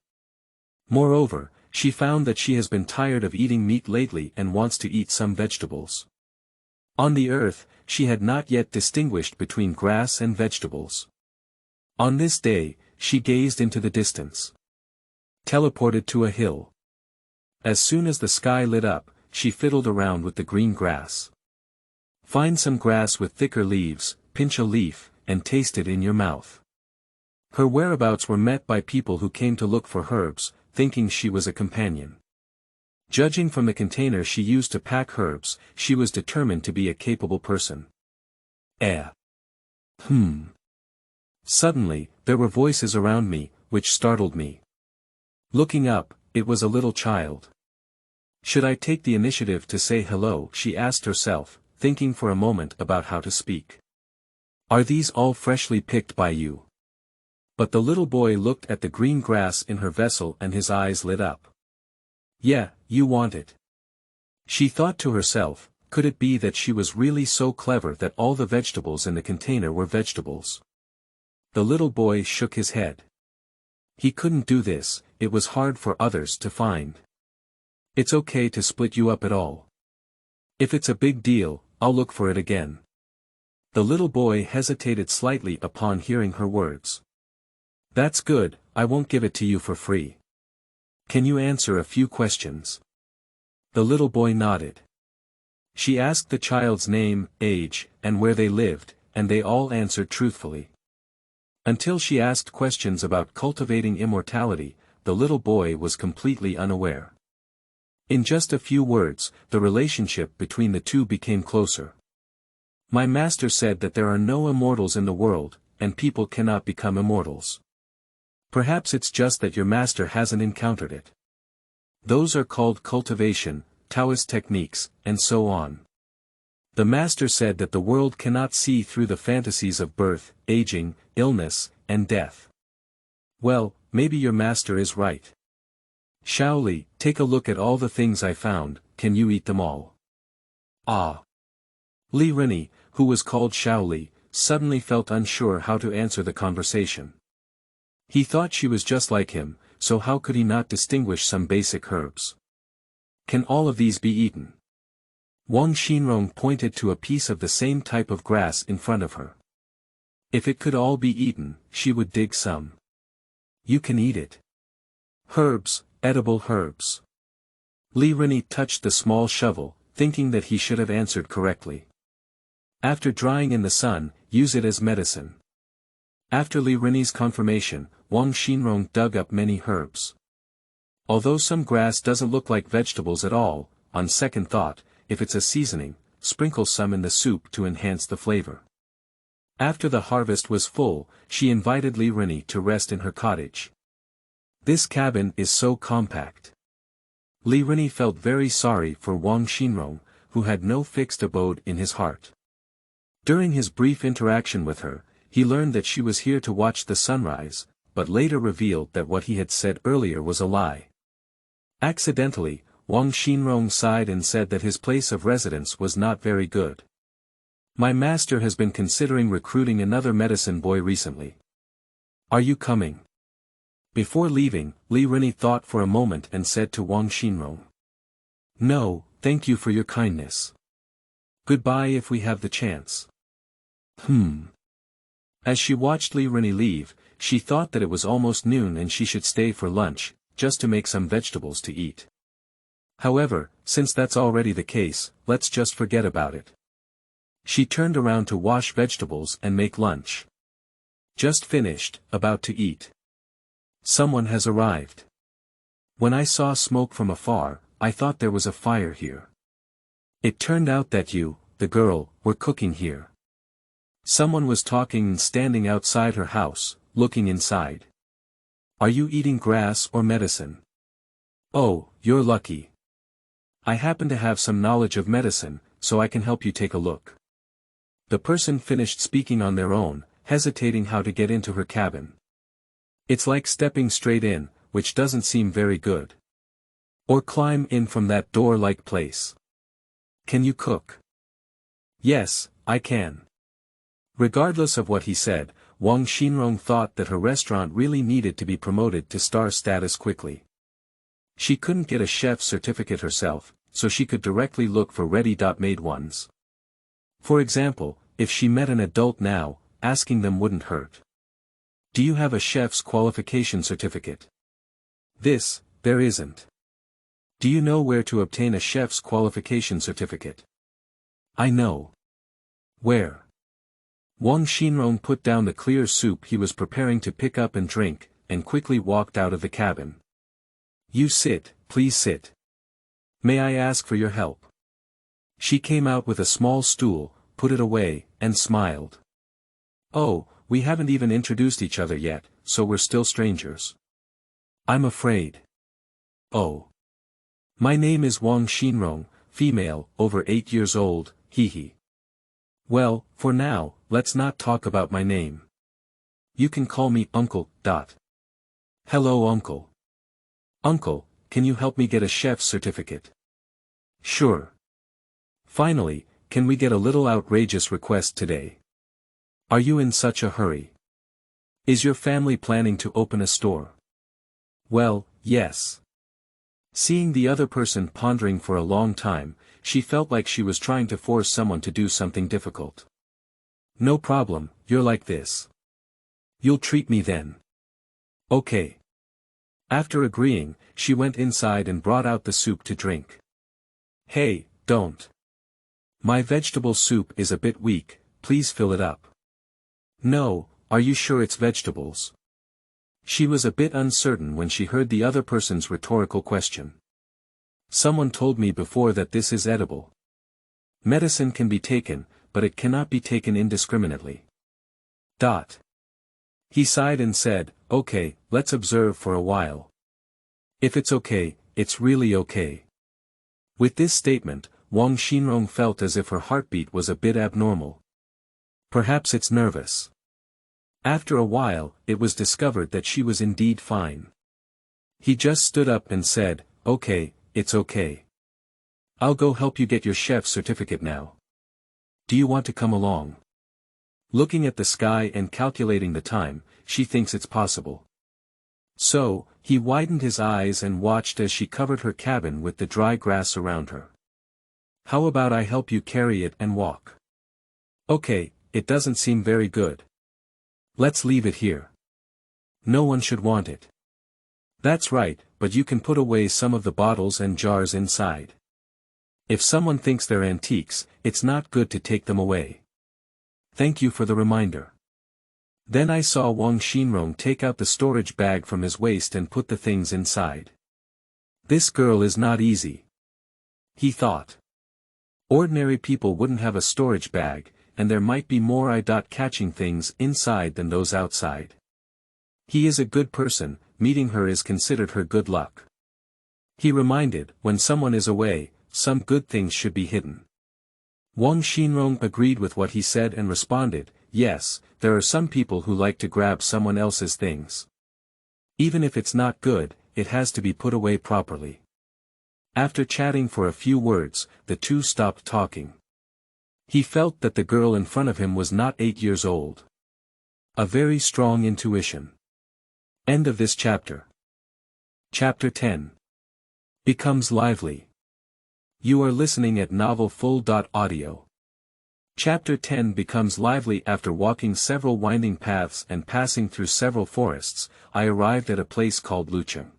Moreover, she found that she has been tired of eating meat lately and wants to eat some vegetables. On the earth, she had not yet distinguished between grass and vegetables. On this day, she gazed into the distance. Teleported to a hill. As soon as the sky lit up, she fiddled around with the green grass. Find some grass with thicker leaves, pinch a leaf, and taste it in your mouth. Her whereabouts were met by people who came to look for herbs, thinking she was a companion. Judging from the container she used to pack herbs, she was determined to be a capable person. Suddenly, there were voices around me, which startled me. Looking up, it was a little child. Should I take the initiative to say hello? She asked herself, thinking for a moment about how to speak. Are these all freshly picked by you? But the little boy looked at the green grass in her vessel and his eyes lit up. Yeah, you want it. She thought to herself, could it be that she was really so clever that all the vegetables in the container were vegetables? The little boy shook his head. He couldn't do this, it was hard for others to find. It's okay to split you up at all. If it's a big deal, I'll look for it again. The little boy hesitated slightly upon hearing her words. That's good, I won't give it to you for free. Can you answer a few questions? The little boy nodded. She asked the child's name, age, and where they lived, and they all answered truthfully. Until she asked questions about cultivating immortality, the little boy was completely unaware. In just a few words, the relationship between the two became closer. My master said that there are no immortals in the world, and people cannot become immortals. Perhaps it's just that your master hasn't encountered it. Those are called cultivation, Taoist techniques, and so on. The master said that the world cannot see through the fantasies of birth, aging, illness, and death. Well, maybe your master is right. Shaoli, take a look at all the things I found, can you eat them all? Ah. Li Rini, who was called Shaoli, suddenly felt unsure how to answer the conversation. He thought she was just like him, so how could he not distinguish some basic herbs? Can all of these be eaten? Wang Xinrong pointed to a piece of the same type of grass in front of her. If it could all be eaten, she would dig some. You can eat it. Herbs, edible herbs. Li Rini touched the small shovel, thinking that he should have answered correctly. After drying in the sun, use it as medicine. After Li Rini's confirmation, Wang Xinrong dug up many herbs. Although some grass doesn't look like vegetables at all, on second thought, if it's a seasoning, sprinkle some in the soup to enhance the flavor. After the harvest was full, she invited Li Rini to rest in her cottage. This cabin is so compact. Li Rini felt very sorry for Wang Xinrong, who had no fixed abode in his heart. During his brief interaction with her, he learned that she was here to watch the sunrise, but later revealed that what he had said earlier was a lie. Accidentally, Wang Xinrong sighed and said that his place of residence was not very good. My master has been considering recruiting another medicine boy recently. Are you coming? Before leaving, Li Rini thought for a moment and said to Wang Xinrong. No, thank you for your kindness. Goodbye if we have the chance. As she watched Li Rini leave, she thought that it was almost noon and she should stay for lunch, just to make some vegetables to eat. However, since that's already the case, let's just forget about it. She turned around to wash vegetables and make lunch. Just finished, about to eat. Someone has arrived. When I saw smoke from afar, I thought there was a fire here. It turned out that you, the girl, were cooking here. Someone was talking and standing outside her house, looking inside. Are you eating grass or medicine? Oh, you're lucky. I happen to have some knowledge of medicine, so I can help you take a look. The person finished speaking on their own, hesitating how to get into her cabin. It's like stepping straight in, which doesn't seem very good. Or climb in from that door-like place. Can you cook? Yes, I can. Regardless of what he said, Wang Xinrong thought that her restaurant really needed to be promoted to star status quickly. She couldn't get a chef's certificate herself, so she could directly look for ready-made ones. For example, if she met an adult now, asking them wouldn't hurt. Do you have a chef's qualification certificate? There isn't. Do you know where to obtain a chef's qualification certificate? I know. Where? Wang Xinrong put down the clear soup he was preparing to pick up and drink, and quickly walked out of the cabin. You sit, please sit. May I ask for your help? She came out with a small stool, put it away, and smiled. Oh, we haven't even introduced each other yet, so we're still strangers. I'm afraid. Oh. My name is Wang Xinrong, female, over 8 years old, hee. Well, for now, let's not talk about my name. You can call me Uncle. Hello Uncle. Uncle, can you help me get a chef's certificate? Sure. Finally, can we get a little outrageous request today? Are you in such a hurry? Is your family planning to open a store? Well, yes. Seeing the other person pondering for a long time, she felt like she was trying to force someone to do something difficult. No problem, you're like this. You'll treat me then. Okay. After agreeing, she went inside and brought out the soup to drink. Hey, don't. My vegetable soup is a bit weak, please fill it up. No, are you sure it's vegetables? She was a bit uncertain when she heard the other person's rhetorical question. Someone told me before that this is edible. Medicine can be taken, but it cannot be taken indiscriminately. He sighed and said, okay, let's observe for a while. If it's okay, it's really okay. With this statement, Wang Xinrong felt as if her heartbeat was a bit abnormal. Perhaps it's nervous. After a while, it was discovered that she was indeed fine. He just stood up and said, okay, it's okay. I'll go help you get your chef's certificate now. Do you want to come along? Looking at the sky and calculating the time, she thinks it's possible. So, he widened his eyes and watched as she covered her cabin with the dry grass around her. How about I help you carry it and walk? Okay, it doesn't seem very good. Let's leave it here. No one should want it. That's right, but you can put away some of the bottles and jars inside. If someone thinks they're antiques, it's not good to take them away. Thank you for the reminder. Then I saw Wang Xinrong take out the storage bag from his waist and put the things inside. This girl is not easy. He thought. Ordinary people wouldn't have a storage bag, and there might be more eye-catching things inside than those outside. He is a good person, meeting her is considered her good luck. He reminded, when someone is away, some good things should be hidden. Wang Xinrong agreed with what he said and responded, yes, there are some people who like to grab someone else's things. Even if it's not good, it has to be put away properly. After chatting for a few words, the two stopped talking. He felt that the girl in front of him was not 8 years old. A very strong intuition. End of this chapter. Chapter 10. Becomes lively. You are listening at novelfull.audio. Chapter 10 becomes lively. After walking several winding paths and passing through several forests, I arrived at a place called Lucheng.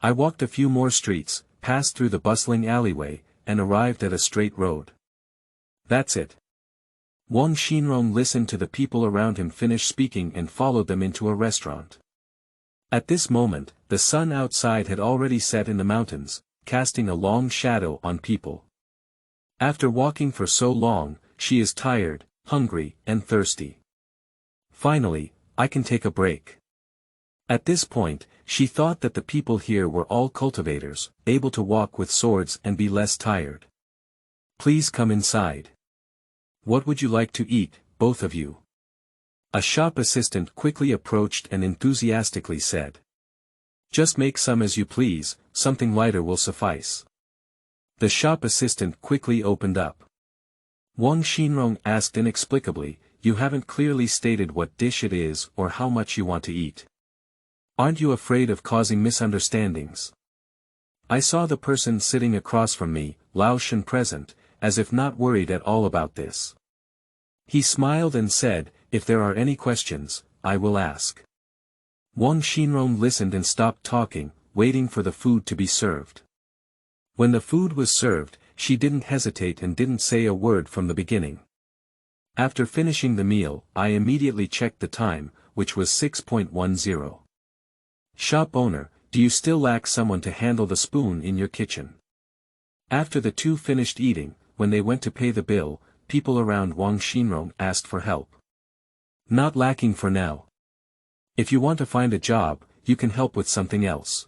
I walked a few more streets, passed through the bustling alleyway, and arrived at a straight road. That's it. Wang Xinrong listened to the people around him finish speaking and followed them into a restaurant. At this moment, the sun outside had already set in the mountains, casting a long shadow on people. After walking for so long, she is tired, hungry, and thirsty. Finally, I can take a break. At this point, she thought that the people here were all cultivators, able to walk with swords and be less tired. Please come inside. What would you like to eat, both of you? A shop assistant quickly approached and enthusiastically said. Just make some as you please, something lighter will suffice. The shop assistant quickly opened up. Wang Xinrong asked inexplicably, you haven't clearly stated what dish it is or how much you want to eat. Aren't you afraid of causing misunderstandings? I saw the person sitting across from me, Lao Shen present, as if not worried at all about this. He smiled and said, if there are any questions, I will ask. Wang Xinrong listened and stopped talking, waiting for the food to be served. When the food was served, she didn't hesitate and didn't say a word from the beginning. After finishing the meal, I immediately checked the time, which was 6:10. Shop owner, Do you still lack someone to handle the spoon in your kitchen? After the two finished eating, when they went to pay the bill, people around Wang Xinrong asked for help. Not lacking for now. If you want to find a job, you can help with something else.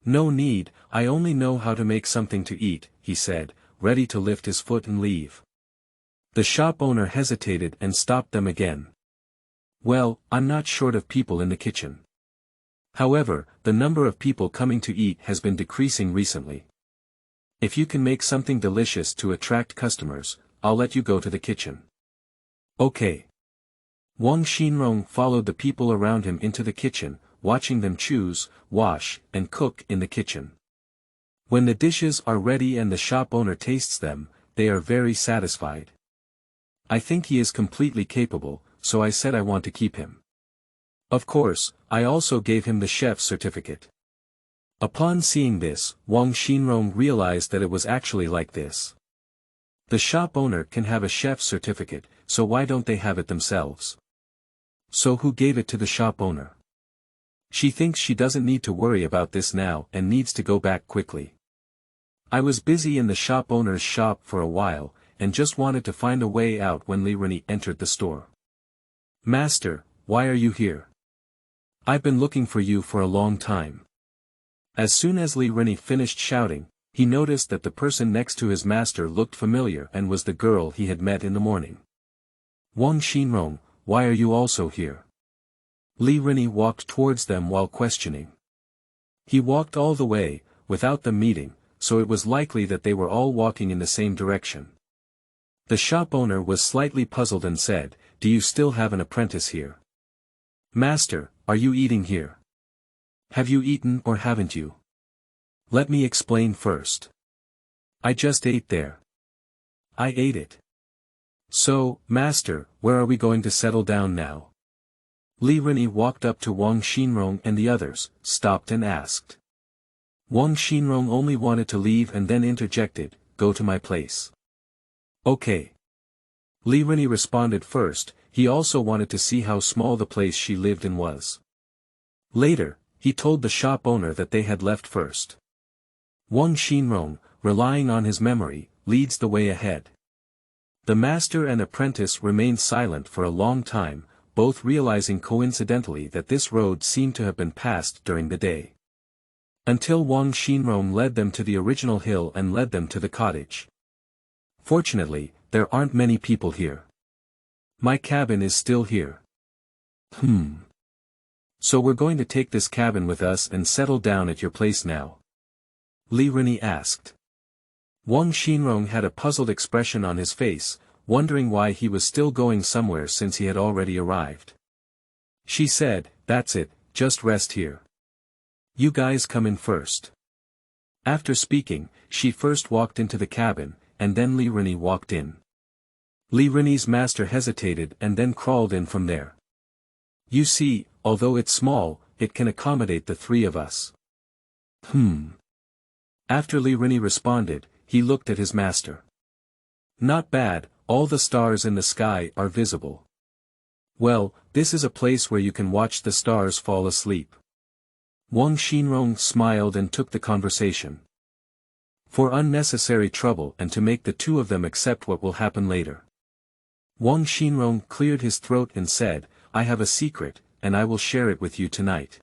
No need, I only know how to make something to eat, he said, ready to lift his foot and leave. The shop owner hesitated and stopped them again. Well, I'm not short of people in the kitchen. However, the number of people coming to eat has been decreasing recently. If you can make something delicious to attract customers, I'll let you go to the kitchen. Okay. Wang Xinrong followed the people around him into the kitchen, watching them choose, wash, and cook in the kitchen. When the dishes are ready and the shop owner tastes them, they are very satisfied. I think he is completely capable, so I said I want to keep him. Of course, I also gave him the chef's certificate. Upon seeing this, Wang Xinrong realized that it was actually like this. The shop owner can have a chef's certificate, so why don't they have it themselves? So who gave it to the shop owner? She thinks she doesn't need to worry about this now and needs to go back quickly. I was busy in the shop owner's shop for a while, and just wanted to find a way out when Li Renyi entered the store. Master, why are you here? I've been looking for you for a long time. As soon as Li Renyi finished shouting, he noticed that the person next to his master looked familiar and was the girl he had met in the morning. Wang Xinrong, why are you also here? Li Renyi walked towards them while questioning. He walked all the way, without them meeting, so it was likely that they were all walking in the same direction. The shop owner was slightly puzzled and said, Do you still have an apprentice here? Master, are you eating here? Have you eaten or haven't you? Let me explain first. I just ate there. I ate it. So, Master, where are we going to settle down now? Li Renyi walked up to Wang Xinrong and the others, stopped and asked. Wang Xinrong only wanted to leave and then interjected, Go to my place. Okay. Li Renyi responded first, he also wanted to see how small the place she lived in was. Later, he told the shop owner that they had left first. Wang Xinrong, relying on his memory, leads the way ahead. The master and apprentice remained silent for a long time, both realizing coincidentally that this road seemed to have been passed during the day. Until Wang Xinrong led them to the original hill and led them to the cottage. Fortunately, there aren't many people here. My cabin is still here. So we're going to take this cabin with us and settle down at your place now? Li Renyi asked. Wang Xinrong had a puzzled expression on his face, wondering why he was still going somewhere since he had already arrived. She said, That's it, just rest here. You guys come in first. After speaking, she first walked into the cabin, and then Li Renyi walked in. Li Renyi's master hesitated and then crawled in from there. You see, although it's small, it can accommodate the three of us. After Li Renyi responded, he looked at his master. Not bad, all the stars in the sky are visible. Well, this is a place where you can watch the stars fall asleep. Wang Xinrong smiled and took the conversation. For unnecessary trouble and to make the two of them accept what will happen later. Wang Xinrong cleared his throat and said, I have a secret, and I will share it with you tonight.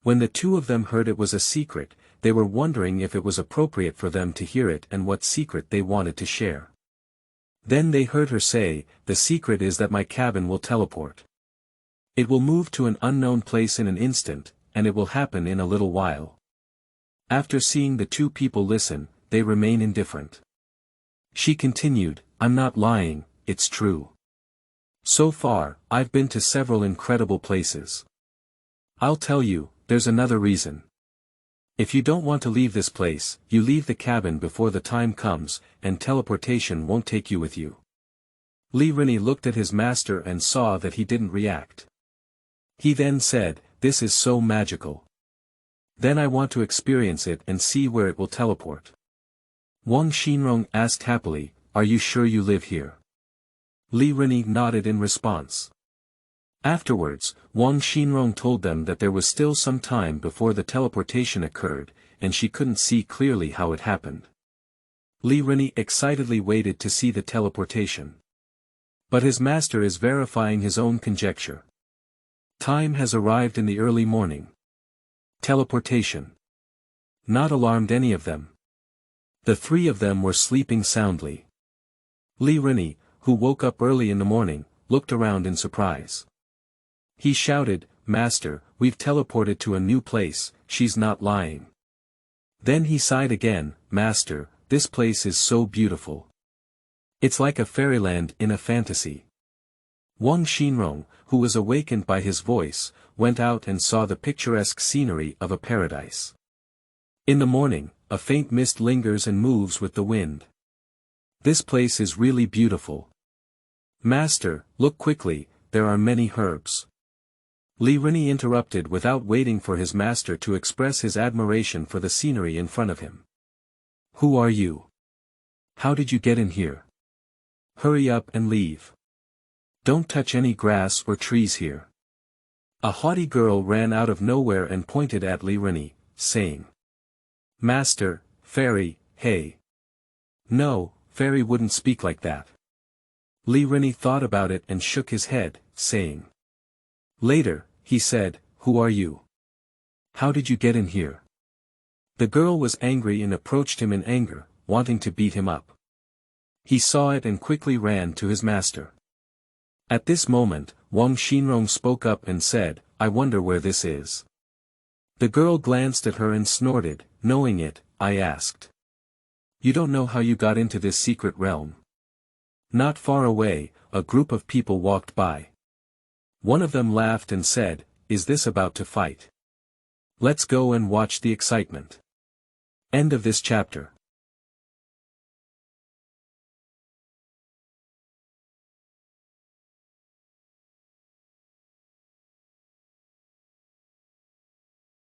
When the two of them heard it was a secret, they were wondering if it was appropriate for them to hear it and what secret they wanted to share. Then they heard her say, The secret is that my cabin will teleport. It will move to an unknown place in an instant, and it will happen in a little while. After seeing the two people listen, they remain indifferent. She continued, I'm not lying, it's true. So far, I've been to several incredible places. I'll tell you, there's another reason. If you don't want to leave this place, you leave the cabin before the time comes, and teleportation won't take you with you. Li Renyi looked at his master and saw that he didn't react. He then said, This is so magical. Then I want to experience it and see where it will teleport. Wang Xinrong asked happily, Are you sure you live here? Li Renyi nodded in response. Afterwards, Wang Xinrong told them that there was still some time before the teleportation occurred, and she couldn't see clearly how it happened. Li Rini excitedly waited to see the teleportation. But his master is verifying his own conjecture. Time has arrived in the early morning. Teleportation. Not alarmed any of them. The three of them were sleeping soundly. Li Rini, who woke up early in the morning, looked around in surprise. He shouted, "Master, we've teleported to a new place, she's not lying." Then he sighed again, "Master, this place is so beautiful. It's like a fairyland in a fantasy." Wang Xinrong, who was awakened by his voice, went out and saw the picturesque scenery of a paradise. In the morning, a faint mist lingers and moves with the wind. This place is really beautiful. Master, look quickly, there are many herbs. Li Rini interrupted without waiting for his master to express his admiration for the scenery in front of him. Who are you? How did you get in here? Hurry up and leave. Don't touch any grass or trees here. A haughty girl ran out of nowhere and pointed at Li Rini, saying, "Master, fairy, hey." No, fairy wouldn't speak like that. Li Rini thought about it and shook his head, saying. Later, he said, "Who are you? How did you get in here?" The girl was angry and approached him in anger, wanting to beat him up. He saw it and quickly ran to his master. At this moment, Wang Xinrong spoke up and said, "I wonder where this is." The girl glanced at her and snorted, "Knowing it, I asked. You don't know how you got into this secret realm." Not far away, a group of people walked by. One of them laughed and said, "Is this about to fight? Let's go and watch the excitement." End of this chapter.